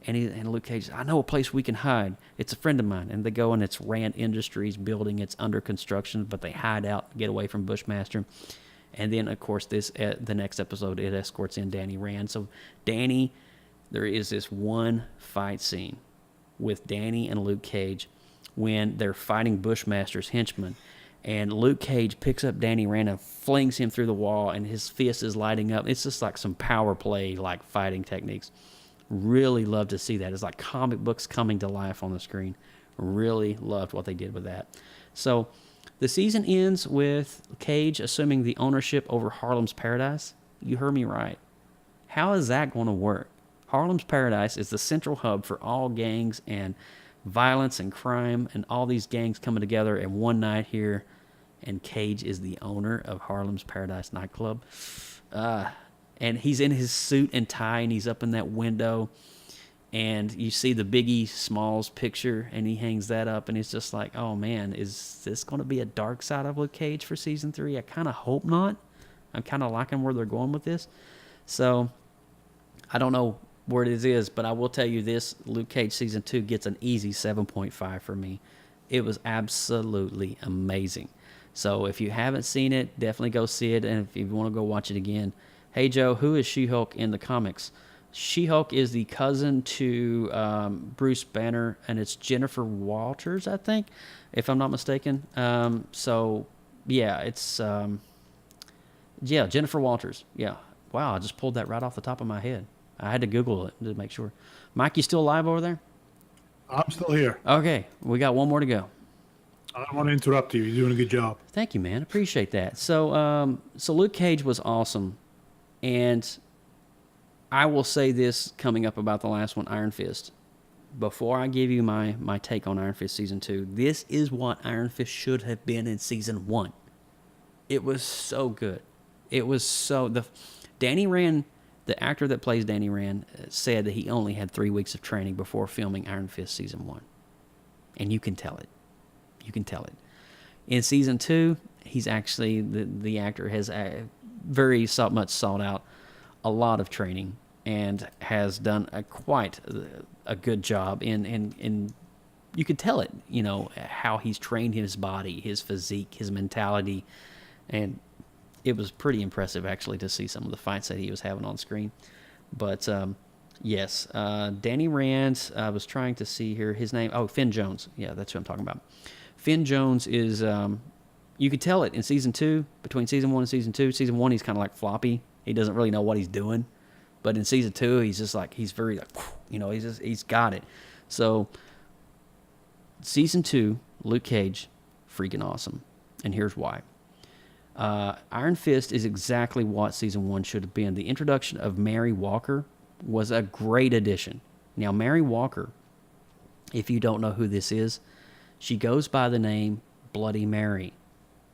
and Luke Cage says, I know a place we can hide. It's a friend of mine. And they go, and it's Rand Industries building. It's under construction, but they hide out, get away from Bushmaster. And then, of course, the next episode, it escorts in Danny Rand. So Danny, there is this one fight scene with Danny and Luke Cage when they're fighting Bushmaster's henchmen. And Luke Cage picks up Danny Rand and flings him through the wall, and his fist is lighting up. It's just like some power play, like fighting techniques. Really love to see that. It's like comic books coming to life on the screen. Really loved what they did with that. So the season ends with Cage assuming the ownership over Harlem's Paradise. You heard me right. How is that going to work? Harlem's Paradise is the central hub for all gangs and violence and crime, and all these gangs coming together in one night here and Cage is the owner of Harlem's Paradise nightclub. And he's in his suit and tie, and he's up in that window, and you see the Biggie Smalls picture, and he hangs that up, and it's just like, oh man, is this going to be a dark side of Luke Cage for season 3? I kind of hope not. I'm kind of liking where they're going with this. So I don't know where it is, but I will tell you this: Luke Cage season 2 gets an easy 7.5 for me. It was absolutely amazing. So if you haven't seen it, definitely go see it, and if you want to go watch it again. Hey Joe, who is She-Hulk in the comics? She-Hulk is the cousin to Bruce Banner, and it's Jennifer Walters, I think, if I'm not mistaken. So yeah, it's Jennifer Walters. Yeah, wow, I just pulled that right off the top of my head. I had to Google it to make sure. Mike, you still alive over there? I'm still here. Okay, we got one more to go. I don't want to interrupt you. You're doing a good job. Thank you, man. Appreciate that. So, so Luke Cage was awesome, and I will say this coming up about the last one, Iron Fist. Before I give you my take on Iron Fist season 2, this is what Iron Fist should have been in season 1. It was so good. It was so Danny Rand. The actor that plays Danny Rand said that he only had 3 weeks of training before filming Iron Fist season 1. And you can tell it. You can tell it. In season 2, he's actually, the actor has very much sought out a lot of training and has done quite a good job in you could tell it, you know, how he's trained his body, his physique, his mentality, and it was pretty impressive, actually, to see some of the fights that he was having on screen. But, yes, Danny Rand, I was trying to see here, his name, Finn Jones. Yeah, that's who I'm talking about. Finn Jones is, you could tell it in season 2, between season 1 and season 2. Season 1, he's kind of like floppy. He doesn't really know what he's doing. But in season 2, he's just like, he's very, like, you know, he's got it. So, season 2, Luke Cage, freaking awesome. And here's why. Iron Fist is exactly what season 1 should have been. The introduction of Mary Walker was a great addition. Now, Mary Walker, if you don't know who this is, she goes by the name Bloody Mary.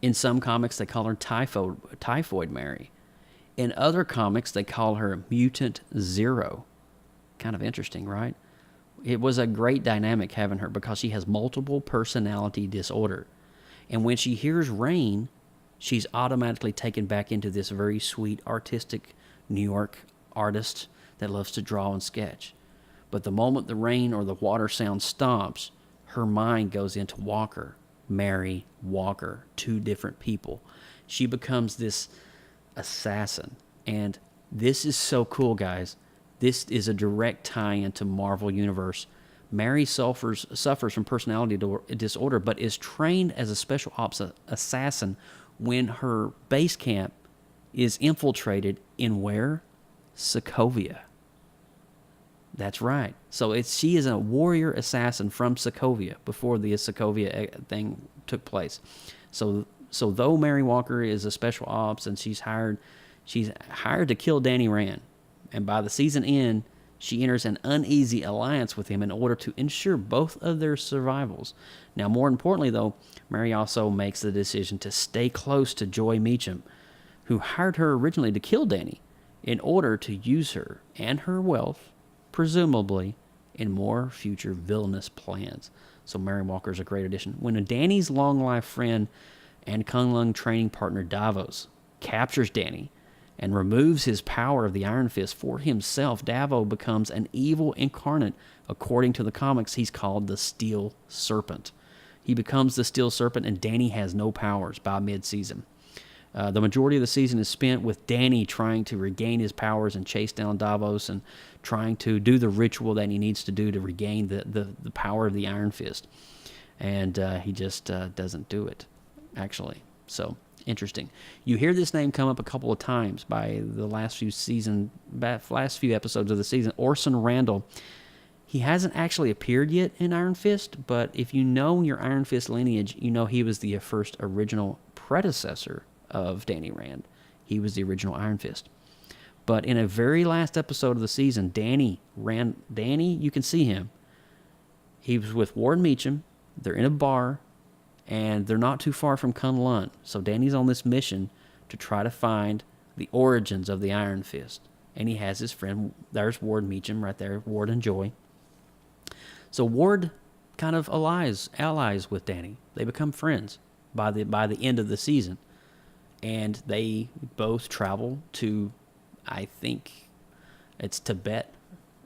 In some comics, they call her Typhoid Mary. In other comics, they call her Mutant Zero. Kind of interesting, right? It was a great dynamic having her because she has multiple personality disorder. And when she hears rain, she's automatically taken back into this very sweet, artistic New York artist that loves to draw and sketch. But the moment the rain or the water sound stops, her mind goes into Walker, Mary Walker, 2 different people. She becomes this assassin. And this is so cool, guys. This is a direct tie-in to Marvel Universe. Mary suffers from personality disorder, but is trained as a special ops assassin when her base camp is infiltrated in where? Sokovia. That's right. So she is a warrior assassin from Sokovia before the Sokovia thing took place. So though Mary Walker is a special ops and she's hired to kill Danny Rand, and by the season end, she enters an uneasy alliance with him in order to ensure both of their survivals. Now, more importantly, though, Mary also makes the decision to stay close to Joy Meacham, who hired her originally to kill Danny, in order to use her and her wealth, presumably, in more future villainous plans. So Mary Walker's a great addition. When Danny's long-life friend and Kunlun training partner Davos captures Danny and removes his power of the Iron Fist for himself, Davos becomes an evil incarnate. According to the comics, he's called the Steel Serpent. He becomes the Steel Serpent, and Danny has no powers by mid-season. The majority of the season is spent with Danny trying to regain his powers and chase down Davos and trying to do the ritual that he needs to do to regain the power of the Iron Fist. And he just doesn't do it, actually. So, interesting. You hear this name come up a couple of times by the last few episodes of the season. Orson Randall. He hasn't actually appeared yet in Iron Fist, but if you know your Iron Fist lineage, you know he was the first original predecessor of Danny Rand. He was the original Iron Fist. But in a very last episode of the season, Danny, you can see him. He was with Warren Meacham. They're in a bar, and they're not too far from Kunlun. So Danny's on this mission to try to find the origins of the Iron Fist. And he has his friend, there's Ward Meacham right there, Ward and Joy. So Ward kind of allies with Danny. They become friends by the end of the season. And they both travel to, I think it's Tibet,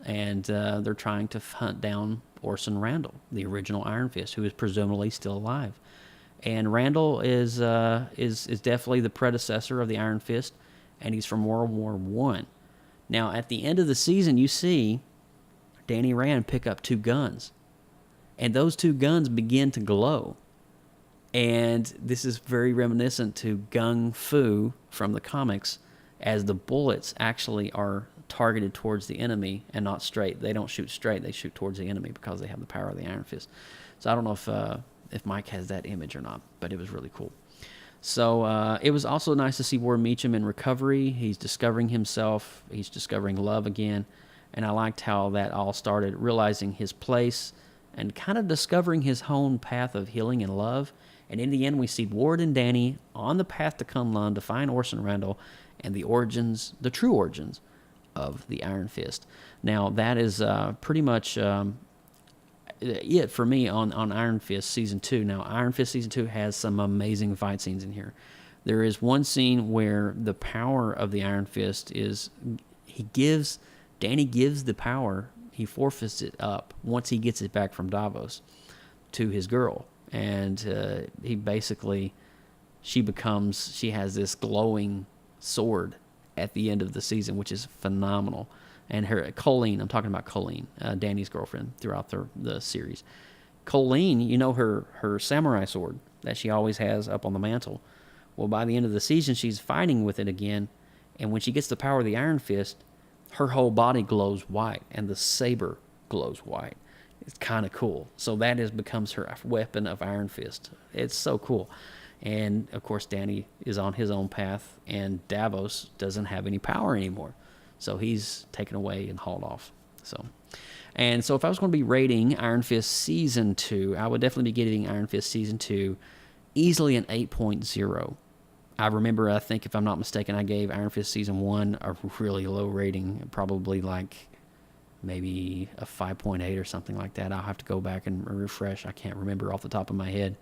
and they're trying to hunt down Orson Randall, the original Iron Fist, who is presumably still alive. And Randall is definitely the predecessor of the Iron Fist, and he's from World War I. Now, at the end of the season, you see Danny Rand pick up 2 guns, and those 2 guns begin to glow. And this is very reminiscent to Gung Fu from the comics, as the bullets actually are targeted towards the enemy and not straight. They don't shoot straight, they shoot towards the enemy because they have the power of the Iron Fist. So I don't know if Mike has that image or not, but it was really cool. So it was also nice to see Ward Meacham in recovery. He's discovering himself. He's discovering love again. And I liked how that all started, realizing his place and kind of discovering his own path of healing and love. And in the end, we see Ward and Danny on the path to Kunlun to find Orson Randall and the true origins of the Iron Fist. Now, that is pretty much it for me on Iron Fist Season 2. Now, Iron Fist Season 2 has some amazing fight scenes in here. There is one scene where the power of the Iron Fist is, Danny gives the power, he forfeits it up once he gets it back from Davos to his girl. And he basically, she has this glowing sword at the end of the season, which is phenomenal. And Colleen, I'm talking about Colleen, Danny's girlfriend throughout the series. Colleen, you know her samurai sword that she always has up on the mantle. Well, by the end of the season, she's fighting with it again. And when she gets the power of the Iron Fist, her whole body glows white, and the saber glows white. It's kind of cool. So that becomes her weapon of Iron Fist. It's so cool. And, of course, Danny is on his own path, and Davos doesn't have any power anymore. So he's taken away and hauled off. So if I was going to be rating Iron Fist Season 2, I would definitely be giving Iron Fist Season 2 easily an 8.0. I think, if I'm not mistaken, I gave Iron Fist Season 1 a really low rating, probably like maybe a 5.8 or something like that. I'll have to go back and refresh. I can't remember off the top of my head.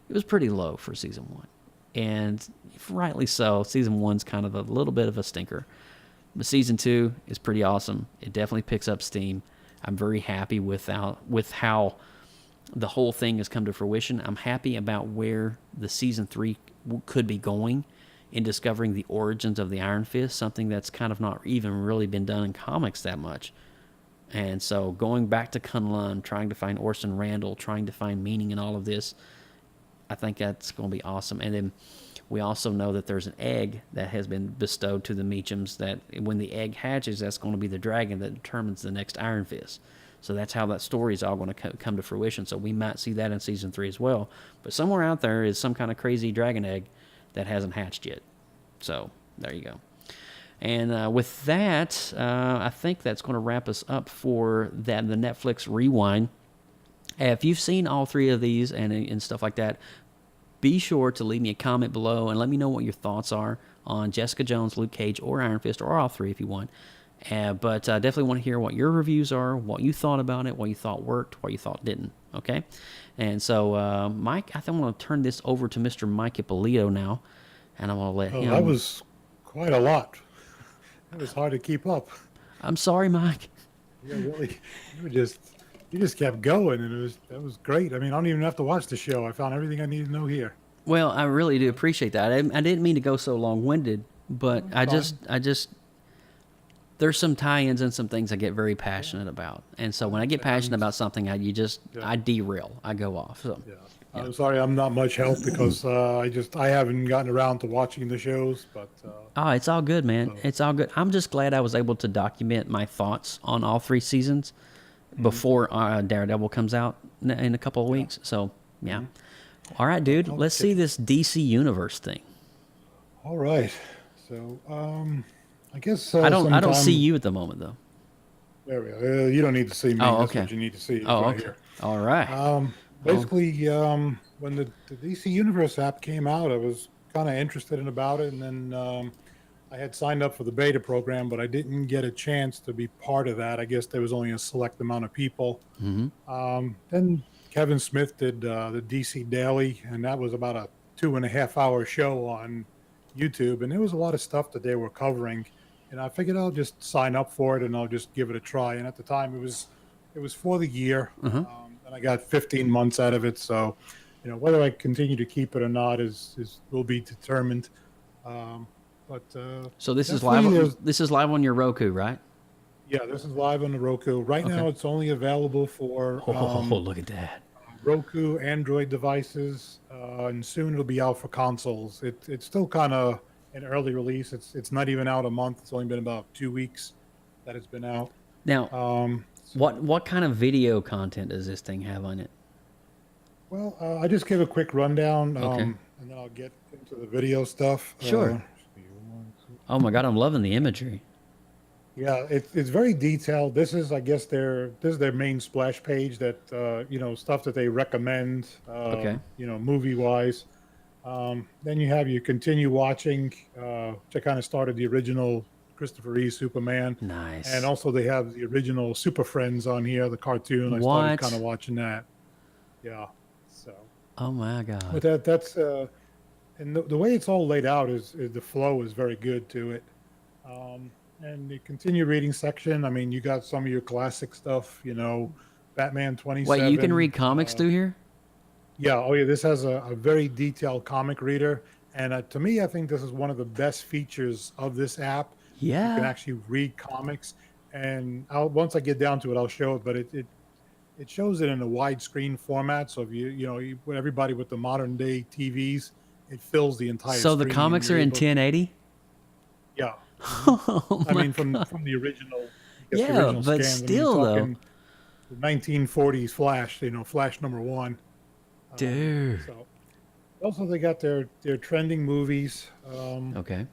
It was pretty low for Season 1. And rightly so. Season 1's kind of a little bit of a stinker. But Season 2 is pretty awesome. It definitely picks up steam. I'm very happy with how the whole thing has come to fruition. I'm happy about where the Season 3 could be going in discovering the origins of the Iron Fist, something that's kind of not even really been done in comics that much. And so going back to Kunlun, trying to find Orson Randall, trying to find meaning in all of this, I think that's going to be awesome. And then we also know that there's an egg that has been bestowed to the Meachams, that when the egg hatches, that's going to be the dragon that determines the next Iron Fist. So that's how that story is all going to come to fruition. So we might see that in Season 3 as well. But somewhere out there is some kind of crazy dragon egg that hasn't hatched yet. So there you go. And with that, I think that's going to wrap us up for the Netflix Rewind. If you've seen all 3 of these and stuff like that, be sure to leave me a comment below and let me know what your thoughts are on Jessica Jones, Luke Cage, or Iron Fist, or all 3 if you want. But I definitely want to hear what your reviews are, what you thought about it, what you thought worked, what you thought didn't. Okay? And so, Mike, I think I'm going to turn this over to Mr. Mike Ippolito now, and I'm going to let him... That was quite a lot. It was hard to keep up. I'm sorry, Mike. Yeah, really. You just kept going, and that was great. I mean, I don't even have to watch the show. I found everything I needed to know here. Well, I really do appreciate that. I didn't mean to go so long-winded, but I just there's some tie-ins and some things I get very passionate about. And so when I get passionate about something, I derail. I go off. So. Yeah. I'm sorry I'm not much help because I haven't gotten around to watching the shows, but it's all good, man. It's all good. I'm just glad I was able to document my thoughts on all 3 seasons before Daredevil comes out in a couple of weeks. So, yeah. All right, dude. Let's see this DC Universe thing. All right. So, I guess I don't see you at the moment, though. There we go. You don't need to see me. Oh, okay. That's what you need to see. Oh, right okay. Here. All right. basically, when the DC Universe app came out, I was kind of interested in about it, and then I had signed up for the beta program, but I didn't get a chance to be part of that. I guess there was only a select amount of people. Then Kevin Smith did the DC Daily, and that was about a 2.5 hour show on YouTube, and there was a lot of stuff that they were covering. And I figured I'll just sign up for it and I'll just give it a try. And at the time, it was for the year, and I got 15 months out of it. So, whether I continue to keep it or not is will be determined. So this is live. This is live on your Roku, right? Yeah, this is live on the Roku. Right now, it's only available for look at that. Roku, Android devices, and soon it'll be out for consoles. It's still kind of an early release. It's not even out a month. It's only been about 2 weeks that it's been out. Now, what kind of video content does this thing have on it? Well, I just give a quick rundown, Okay. and then I'll get into the video stuff. Sure. Oh my God, I'm loving the imagery. Yeah, it's very detailed. This is, I guess, their main splash page that stuff that they recommend. Okay. Movie wise. Then you have your continue watching, which I kind of started the original Christopher Reeve Superman. Nice. And also they have the original Super Friends on here, the cartoon. I started kind of watching that. Yeah. So. Oh my God. But that's and the way it's all laid out is the flow is very good to it. And the continue reading section, I mean, you got some of your classic stuff, Batman 27. Wait, you can read comics through here? Yeah. Oh, yeah. This has a very detailed comic reader. And to me, I think this is one of the best features of this app. Yeah. You can actually read comics. And once I get down to it, I'll show it. But it shows it in a widescreen format. So if everybody with the modern day TVs, it fills the entire So screen. the comics are in 1080? Yeah. Oh I mean, from the original. Yeah, the original but scans. still, though. The 1940s Flash, Flash #1. Dude. So, also, they got their trending movies. Okay.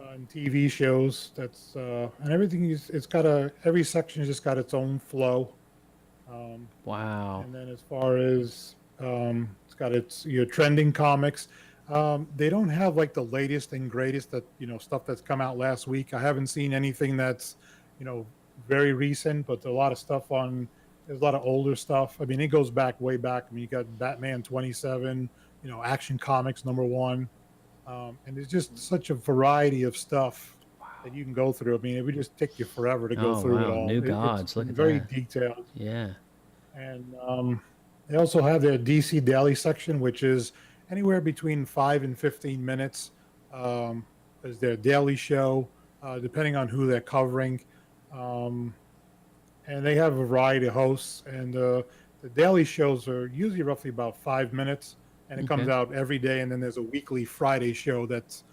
And TV shows. That's and everything it's got every section has just got its own flow. Wow. And then as far as it's got your trending comics. They don't have like the latest and greatest stuff that's come out last week. I haven't seen anything that's very recent, but there's a lot of older stuff. I mean, it goes way back. I mean, you got Batman 27, Action Comics #1, and there's just such a variety of stuff that you can go through. I mean, it would just take you forever to go through it all. New gods, look at very that. detailed. Yeah. And they also have their DC Daily section, which is anywhere between 5 and 15 minutes as their daily show, depending on who they're covering. And they have a variety of hosts. And the daily shows are usually roughly about 5 minutes. And it comes out every day. And then there's a weekly Friday show that's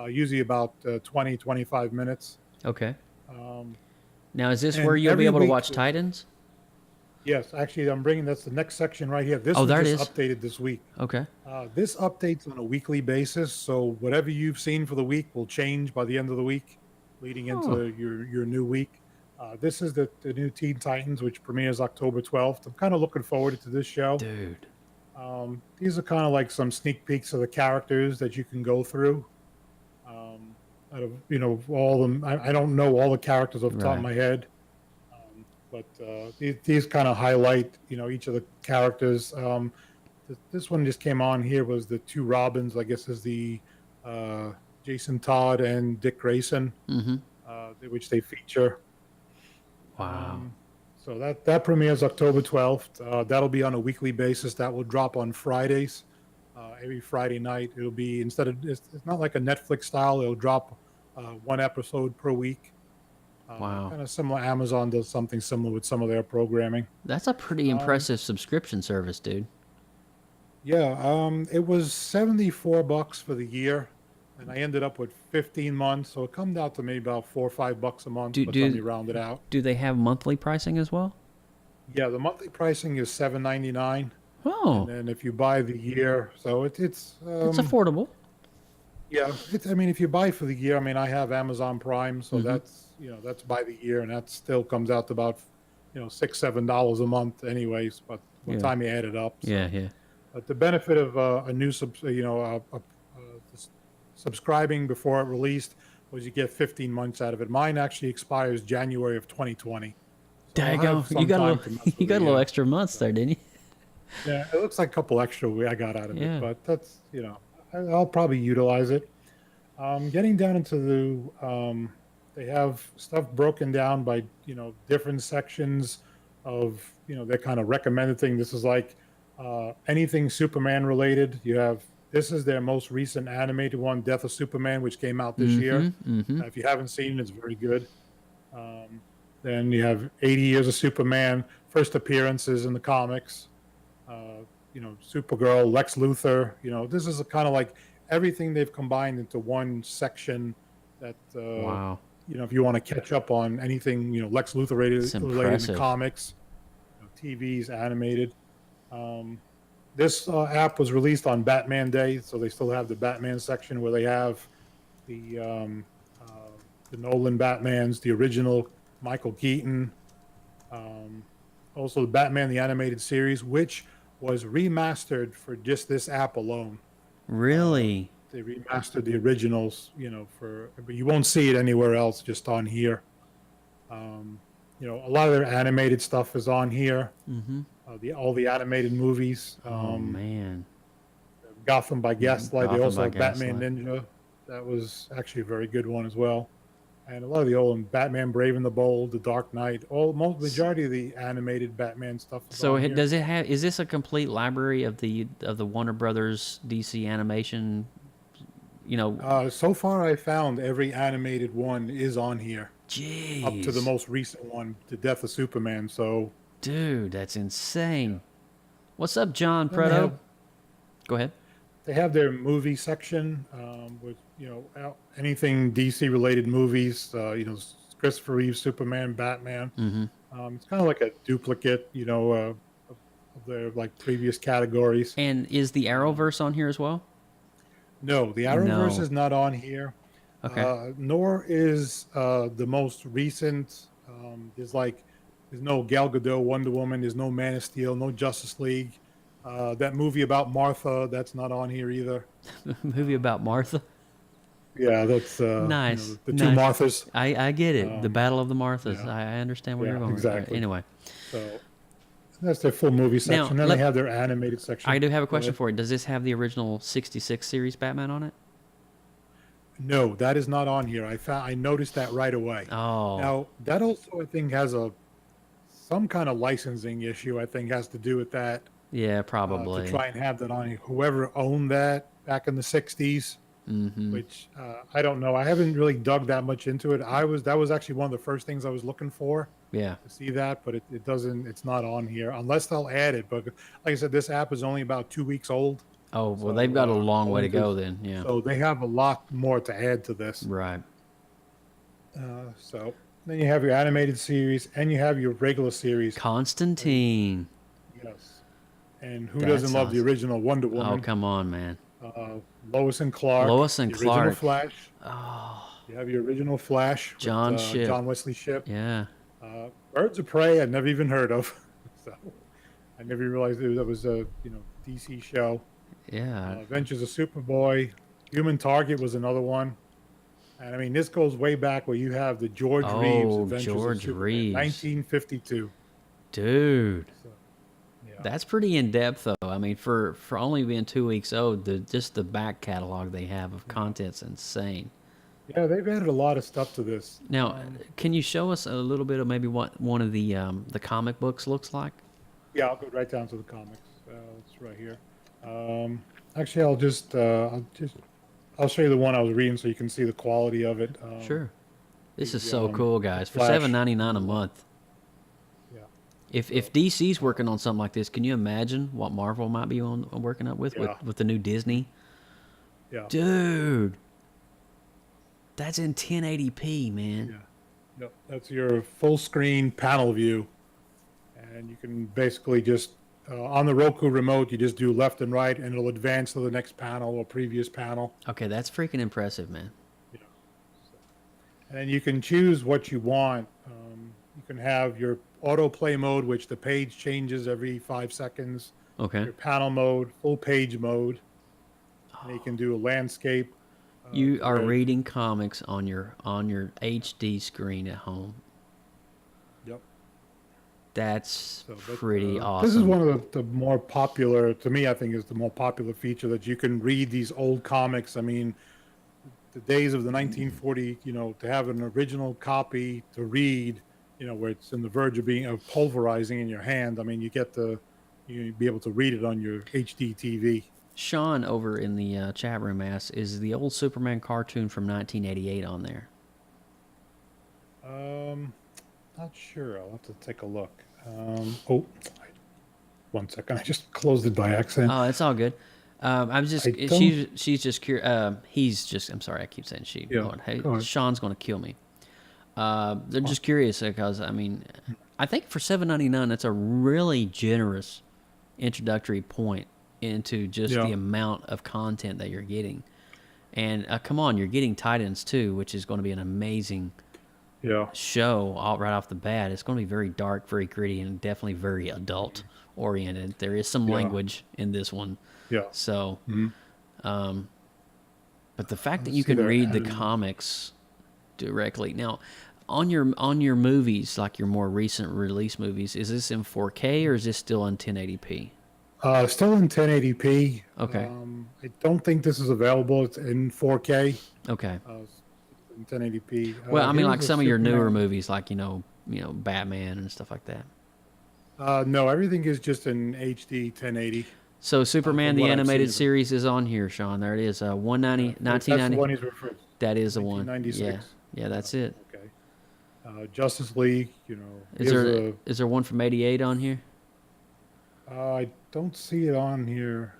usually about 20, 25 minutes. Okay. Now, is this where you'll be able to watch Titans? Yes, actually, that's the next section right here. This there was it just is. updated this week. Okay. This updates on a weekly basis, so whatever you've seen for the week will change by the end of the week, leading into your new week. This is the new Teen Titans, which premieres October 12th. I'm kind of looking forward to this show. Dude. These are kind of like some sneak peeks of the characters that you can go through. Out of all of them, I don't know all the characters off the top of my head. But these kind of highlight, each of the characters. This one just came on here was the two Robins, I guess, is the Jason Todd and Dick Grayson, which they feature. Wow. So that premieres October 12th. That'll be on a weekly basis. That will drop on Fridays. Every Friday night, it'll be it's not like a Netflix style. It'll drop one episode per week. Wow. Kind of similar. Amazon does something similar with some of their programming. That's a pretty impressive subscription service, dude. Yeah. It was $74 for the year, and I ended up with 15 months, so it comes out to maybe about $4 or $5 a month. By the time you round it out. Do they have monthly pricing as well? Yeah, the monthly pricing is $7.99. Oh. And then if you buy the year, so it's affordable. Yeah, if you buy for the year, I have Amazon Prime, so that's by the year, and that still comes out to about $6-7 a month, anyways. But by the time you add it up. So. Yeah. But the benefit of a new subscribing before it released was you get 15 months out of it. Mine actually expires January of 2020. So Daggone, you got a little extra months there, didn't you? Yeah, it looks like a couple extra I got out of Yeah. it, but that's, I'll probably utilize it. Getting down into they have stuff broken down by, different sections of, their kind of recommended thing. This is like anything Superman related. This is their most recent animated one, Death of Superman, which came out this year. If you haven't seen it, it's very good. Then you have 80 Years of Superman, first appearances in the comics. Supergirl, Lex Luthor. This is kind of like everything they've combined into one section that, wow. If you want to catch up on anything, Lex Luthor related in the comics, TVs, animated. This app was released on Batman Day, so they still have the Batman section where they have the Nolan Batmans, the original Michael Keaton, also the Batman the Animated Series, which was remastered for just this app alone. Really? They remastered the originals, but you won't see it anywhere else, just on here. A lot of their animated stuff is on here. All the animated movies. Oh man! Gotham by Gaslight. They also have Batman Ninja. That was actually a very good one as well. And a lot of the old Batman Brave and the Bold, The Dark Knight, majority of the animated Batman stuff. So does it have? Is this a complete library of the Warner Brothers DC animation? So far I found every animated one is on here. Jeez. Up to the most recent one, The Death of Superman. So. Dude, that's insane. What's up, John Preto? Go ahead. They have their movie section with anything DC related movies. Christopher Reeve, Superman, Batman. It's kind of like a duplicate, of their like previous categories. And is the Arrowverse on here as well? No, the Arrowverse is not on here. Okay. Nor is the most recent. There's no Gal Gadot Wonder Woman. There's no Man of Steel. No Justice League. That movie about Martha, that's not on here either. Movie about Martha? Yeah, that's nice. The two Marthas. I get it. The Battle of the Marthas. Yeah. I understand where you're going. Exactly. Anyway. So that's their full movie section. Then they have their animated section. I do have a question for you. Does this have the original 66 series Batman on it? No, that is not on here. I noticed that right away. Oh. Now, that also, I think, has some kind of licensing issue, I think, has to do with that. Yeah, probably. To try and have that on here. Whoever owned that back in the 60s, which I don't know. I haven't really dug that much into it. That was actually one of the first things I was looking for. Yeah. To see that, but it's not on here unless they'll add it. But like I said, this app is only about 2 weeks old. Oh, well, they've got a long way to go then. Yeah. So they have a lot more to add to this. Right. So then you have your animated series and you have your regular series. Constantine. Yes. And who doesn't love the original Wonder Woman? Oh, come on, man. Lois and Clark. Lois and Clark. Original Flash. Oh. You have your original Flash. John Shipp. John Wesley Shipp. Yeah. Birds of Prey I'd never even heard of. So I never realized that was a DC show. Yeah. Adventures of Superboy. Human Target was another one. And I mean, this goes way back where you have the George Reeves Adventures of Superman, Reeves. 1952. Dude. So, yeah. That's pretty in depth, though. I mean, for only being 2 weeks old, just the back catalog they have of content's insane. Yeah, they've added a lot of stuff to this. Now, can you show us a little bit of maybe what one of the comic books looks like? Yeah, I'll go right down to the comics. It's right here. Actually, I'll show you the one I was reading so you can see the quality of it. Sure. This is so cool, guys. For $7.99 a month. Yeah. If DC's working on something like this, can you imagine what Marvel might be working up with the new Disney? Yeah. Dude. That's in 1080p, man. Yeah. Yep. That's your full screen panel view. And you can basically just on the Roku remote, you just do left and right, and it'll advance to the next panel or previous panel. Okay, that's freaking impressive, man. Yeah. And then you can choose what you want. You can have your autoplay mode, which the page changes every 5 seconds. Okay. Your panel mode, full page mode. And you can do a landscape. You are grid. reading comics on your HD screen at home. Yep. That's pretty awesome. This is one of the more popular, to me, I think, is the more popular feature that you can read these old comics. I mean, the days of the 1940, to have an original copy to read, where it's in the verge of pulverizing in your hand. I mean, you be able to read it on your HD TV. Sean over in the chat room asks, is the old Superman cartoon from 1988 on there? Not sure. I'll have to take a look. One second. I just closed it by accident. Oh, it's all good. I'm just, she's just curious. I'm sorry, I keep saying she. Yeah, hey, Sean's going to kill me. They're just curious because, I mean, I think for $7.99, that's a really generous introductory point into just the amount of content that you're getting. And come on, you're getting Titans too, which is going to be an amazing show right off the bat. It's going to be very dark, very gritty, and definitely very adult oriented. There is some language in this one. Yeah. So, but the fact that you can read the comics directly now on your movies, like your more recent release movies, is this in 4K or is this still in 1080p? Still in 1080p. Okay. I don't think this is available. It's in 4K. Okay. In 1080p. Well, I mean, like some of your newer movies, like Batman and stuff like that. No, everything is just in HD 1080. So Superman the animated series is on here, Sean. There it is. 1990. That's the one he's referring to. That is the one. 1996. Yeah, that's it. Okay. Justice League. Is there one from '88 on here? I don't see it on here.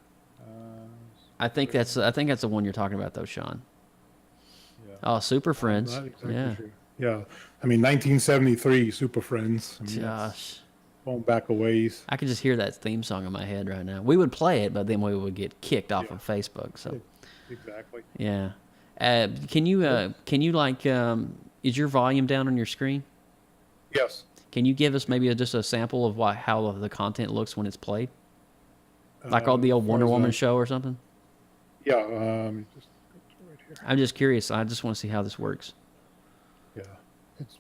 I think that's the one you're talking about, though, Sean. Yeah. Oh, Super Friends. Exactly sure. Yeah. I mean, 1973 Super Friends. I mean, Josh. Going back a ways. I can just hear that theme song in my head right now. We would play it, but then we would get kicked off of Facebook. So. Exactly. Yeah. Can you is your volume down on your screen? Yes. Can you give us maybe just a sample of how the content looks when it's played? Like all the old Wonder Woman show or something? Yeah. Just go right here. I'm just curious. I just want to see how this works. Yeah. It's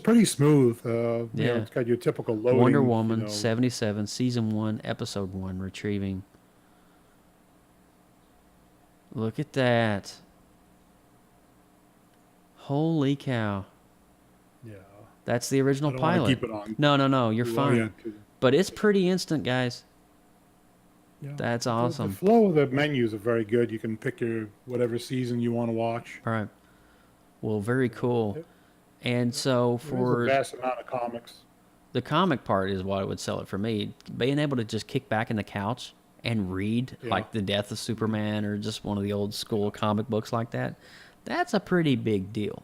pretty smooth. It's got your typical loading. Wonder Woman 77, Season 1, Episode 1, retrieving. Look at that. Holy cow. Yeah. That's the original pilot. Keep it on. No, you're fine. But it's pretty instant, guys. Yeah. That's awesome. The flow of the menus are very good. You can pick whatever season you want to watch. All right. Well, very cool. And so for a vast amount of comics. The comic part is what would sell it for me. Being able to just kick back in the couch and read like The Death of Superman or just one of the old school comic books like that, that's a pretty big deal.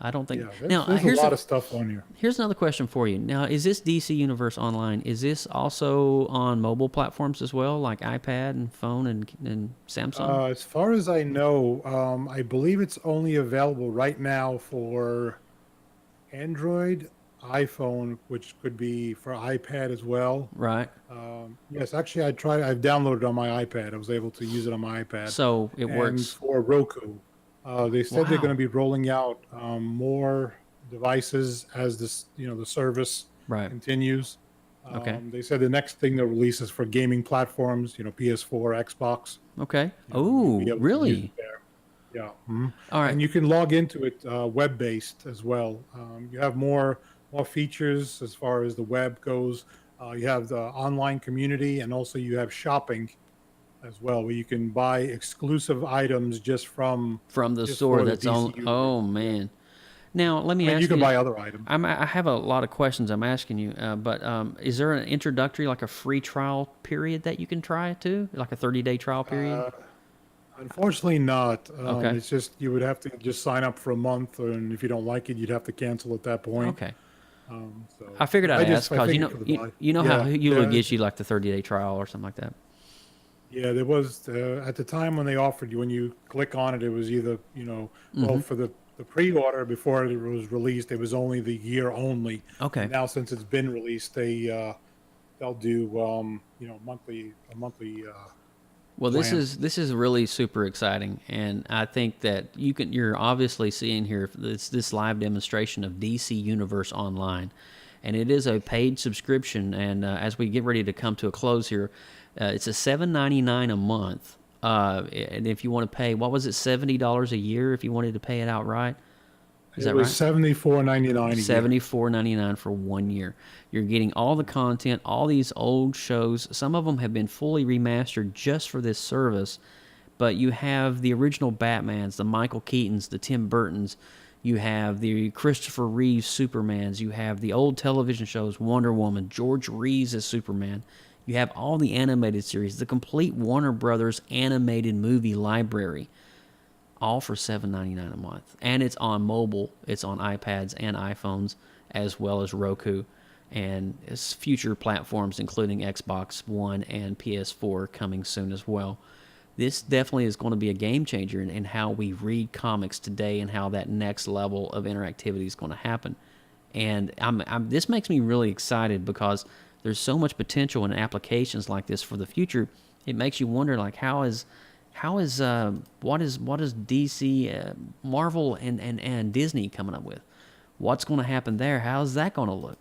I don't think. Yeah, there's a lot of stuff on here. Here's another question for you. Now, is this DC Universe Online? Is this also on mobile platforms as well, like iPad and phone and Samsung? As far as I know, I believe it's only available right now for Android, iPhone, which could be for iPad as well. Right. Yes, actually, I've downloaded it on my iPad. I was able to use it on my iPad. So it works for Roku. They said they're going to be rolling out more devices as the service continues. Okay. They said the next thing they'll release is for gaming platforms, PS4, Xbox. Okay. Oh, really? Yeah. Mm-hmm. All right. And you can log into it web-based as well. You have more features as far as the web goes. You have the online community, and also you have shopping as well, where you can buy exclusive items just from the store that's on. Oh man! Now let me ask you. You can buy other items. I have a lot of questions I'm asking you, but is there an introductory, like a free trial period that you can try it too, like a 30-day trial period? Unfortunately, not. Okay. It's just you would have to just sign up for a month, and if you don't like it, you'd have to cancel at that point. Okay. I figured I'd ask because you know how Hulu gives you like the 30-day trial or something like that. Yeah, there was at the time when they offered you, when you click on it, it was either well for the the pre-order before it was released, it was only the year only. Okay. And now since it's been released, they'll do a monthly. Well, plan. this is really super exciting, and I think that you're obviously seeing here this live demonstration of DC Universe Online, and it is a paid subscription. And as we get ready to come to a close here, it's a $7.99 a month. And if you want to pay, what was it, $70 a year if you wanted to pay it outright? Is that right? It was $74.99 $74.99 for 1 year. You're getting all the content, all these old shows. Some of them have been fully remastered just for this service. But you have the original Batmans, the Michael Keatons, the Tim Burtons. You have the Christopher Reeves Supermans. You have the old television shows, Wonder Woman, George Reeves as Superman. You have all the animated series, the complete Warner Brothers animated movie library. All for $7.99 a month. And it's on mobile. It's on iPads and iPhones, as well as Roku. And it's future platforms, including Xbox One and PS4, coming soon as well. This definitely is going to be a game changer in how we read comics today and how that next level of interactivity is going to happen. And this makes me really excited because there's so much potential in applications like this for the future. It makes you wonder, like, what is DC, Marvel, and Disney coming up with? What's going to happen there? How's that going to look?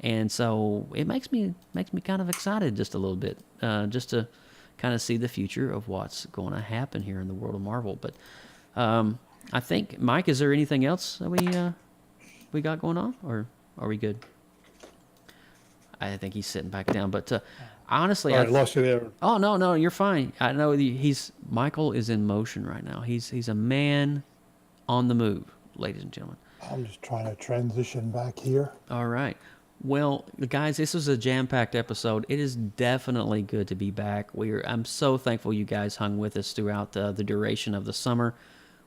And so it makes me kind of excited just a little bit, just to kind of see the future of what's going to happen here in the world of Marvel. But I think, Mike, is there anything else that we got going on, or are we good? I think he's sitting back down, but honestly, I lost you there. Oh no, you're fine. I know Michael is in motion right now. He's a man on the move, ladies and gentlemen. I'm just trying to transition back here. All right. Well, guys, this was a jam-packed episode. It is definitely good to be back. I'm so thankful you guys hung with us throughout the duration of the summer.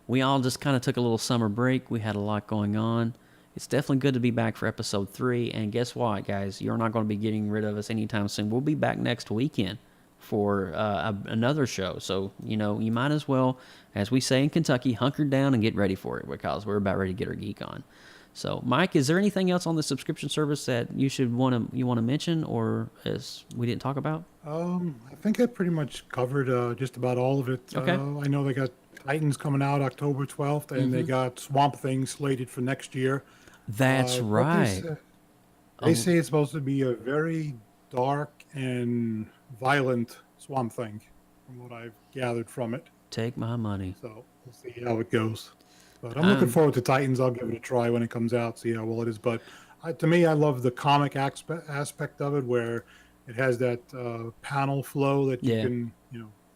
We all just kind of took a little summer break. We had a lot going on. It's definitely good to be back for episode 3. And guess what, guys? You're not going to be getting rid of us anytime soon. We'll be back next weekend for another show. So, you might as well, as we say in Kentucky, hunker down and get ready for it, because we're about ready to get our geek on. So, Mike, is there anything else on the subscription service that you want to mention, or as we didn't talk about? I think I pretty much covered just about all of it. Okay. I know they got Titans coming out October 12th, and they got Swamp Thing slated for next year. That's right. They say it's supposed to be a very dark and violent Swamp Thing, from what I've gathered from it. Take my money. So we'll see how it goes. But I'm looking forward to Titans. I'll give it a try when it comes out, see how well it is. But to me, I love the comic aspect of it, where it has that panel flow that you can,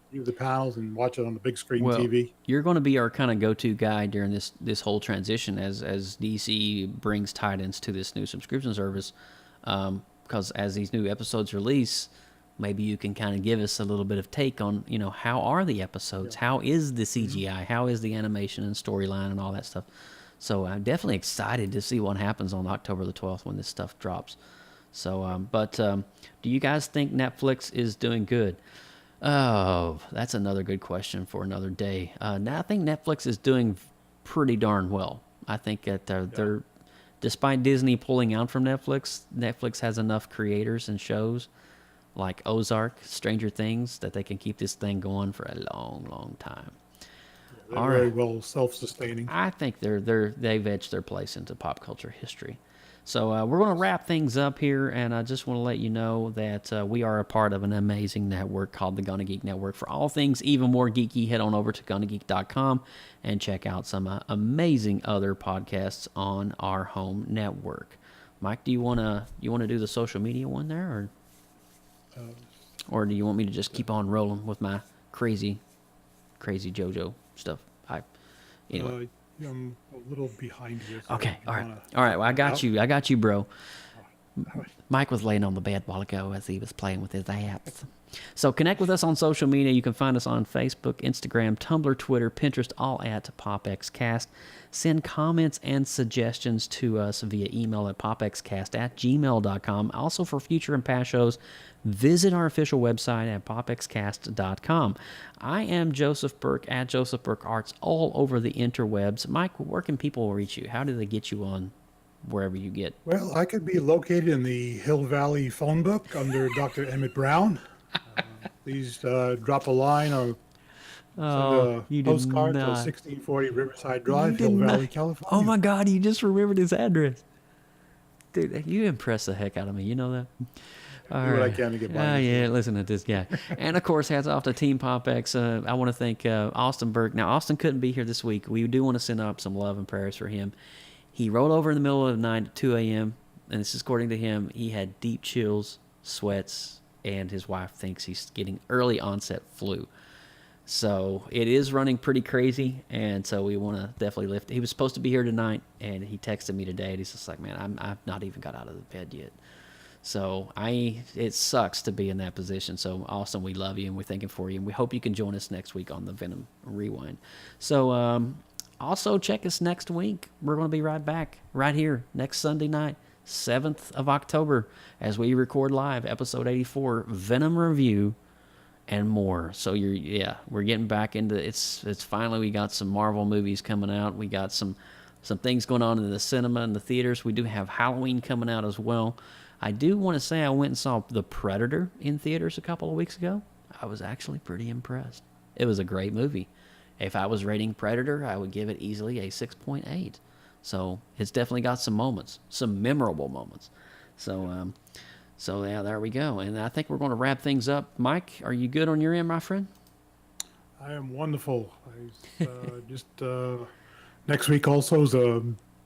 view the panels and watch it on the big screen TV. You're going to be our kind of go-to guy during this whole transition as DC brings Titans to this new subscription service, because as these new episodes release, maybe you can kind of give us a little bit of take on, how are the episodes? Yeah. How is the CGI? How is the animation and storyline and all that stuff? So I'm definitely excited to see what happens on October the 12th when this stuff drops. So, do you guys think Netflix is doing good? Oh, that's another good question for another day. Now I think Netflix is doing pretty darn well. I think that they're, despite Disney pulling out from Netflix has enough creators and shows like Ozark, Stranger Things, that they can keep this thing going for a long, long time. Yeah, they're very well self-sustaining. I think they've etched their place into pop culture history. So we're going to wrap things up here, and I just want to let you know that we are a part of an amazing network called the Gonna Geek Network. For all things even more geeky, head on over to GonnaGeek.com and check out some amazing other podcasts on our home network. Mike, do you want to do the social media one there, or do you want me to just keep on rolling with my crazy JoJo stuff? Anyway. I'm a little behind here. So okay, all right. Well, I got you, bro. Mike was laying on the bed a while ago as he was playing with his apps. So connect with us on social media. You can find us on Facebook, Instagram, Tumblr, Twitter, Pinterest, all at PopXcast. Send comments and suggestions to us via email at popxcast@gmail.com. Also, for future and past shows, visit our official website at popxcast.com. I am Joseph Burke at Joseph Burke Arts all over the interwebs. Mike, where can people reach you? How do they get you on wherever you get? Well, I could be located in the Hill Valley phone book under Dr. Emmett Brown. Please drop a line or send a postcard to 1640 Riverside Drive, Hill Valley, California. Oh my God, you just remembered his address. Dude, you impress the heck out of me. You know that? Do what I can to get by. Yeah, listen to this guy. And of course, hats off to Team PopX. I want to thank Austin Burke. Now, Austin couldn't be here this week. We do want to send up some love and prayers for him. He rolled over in the middle of the night at 2 a.m., and this is according to him. He had deep chills, sweats, and his wife thinks he's getting early onset flu. So it is running pretty crazy, and so we want to definitely lift. He was supposed to be here tonight, and he texted me today, and he's just like, man, I've not even got out of the bed yet. So it sucks to be in that position. So Austin, we love you, and we're thinking for you, and we hope you can join us next week on the Venom Rewind. So also check us next week. We're going to be right back right here next Sunday night, 7th of October, as we record live episode 84, Venom Review, and more. So we're getting back into it's finally, we got some Marvel movies coming out. We got some things going on in the cinema and the theaters. We do have Halloween coming out as well. I do want to say I went and saw The Predator in theaters a couple of weeks ago. I was actually pretty impressed. It was a great movie. If I was rating Predator, I would give it easily a 6.8. So it's definitely got some moments, some memorable moments. So yeah, there we go. And I think we're going to wrap things up. Mike, are you good on your end, my friend? I am wonderful. Next week also is a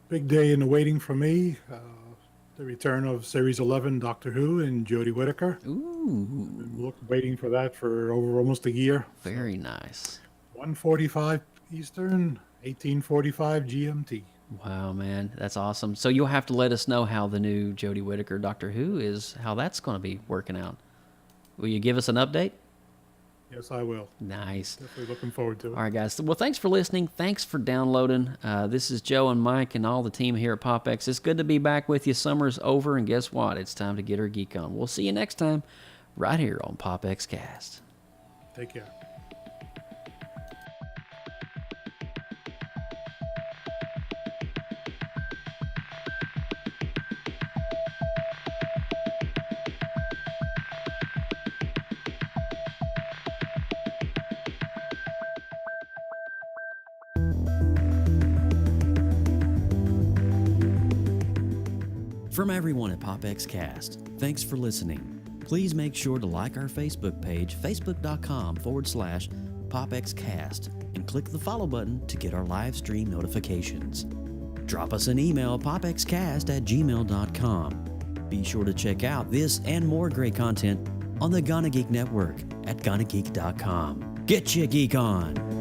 big day in the waiting for me. The return of Series 11, Doctor Who, and Jodie Whittaker. Ooh. I've been waiting for that for over almost a year. Very nice. 1:45 Eastern, 18:45 GMT. Wow, man, that's awesome. So you'll have to let us know how the new Jodie Whittaker Doctor Who is, how that's going to be working out. Will you give us an update? Yes, I will. Nice. Definitely looking forward to it. All right, guys. Well, thanks for listening. Thanks for downloading. This is Joe and Mike and all the team here at PopX. It's good to be back with you. Summer's over, and guess what? It's time to get our geek on. We'll see you next time right here on PopXcast. Take care. From everyone at PopXcast, thanks for listening. Please make sure to like our Facebook page, facebook.com/PopXcast, and click the follow button to get our live stream notifications. Drop us an email, popxcast@gmail.com. Be sure to check out this and more great content on the Gonna Geek Network at GonnaGeek.com. Get your geek on!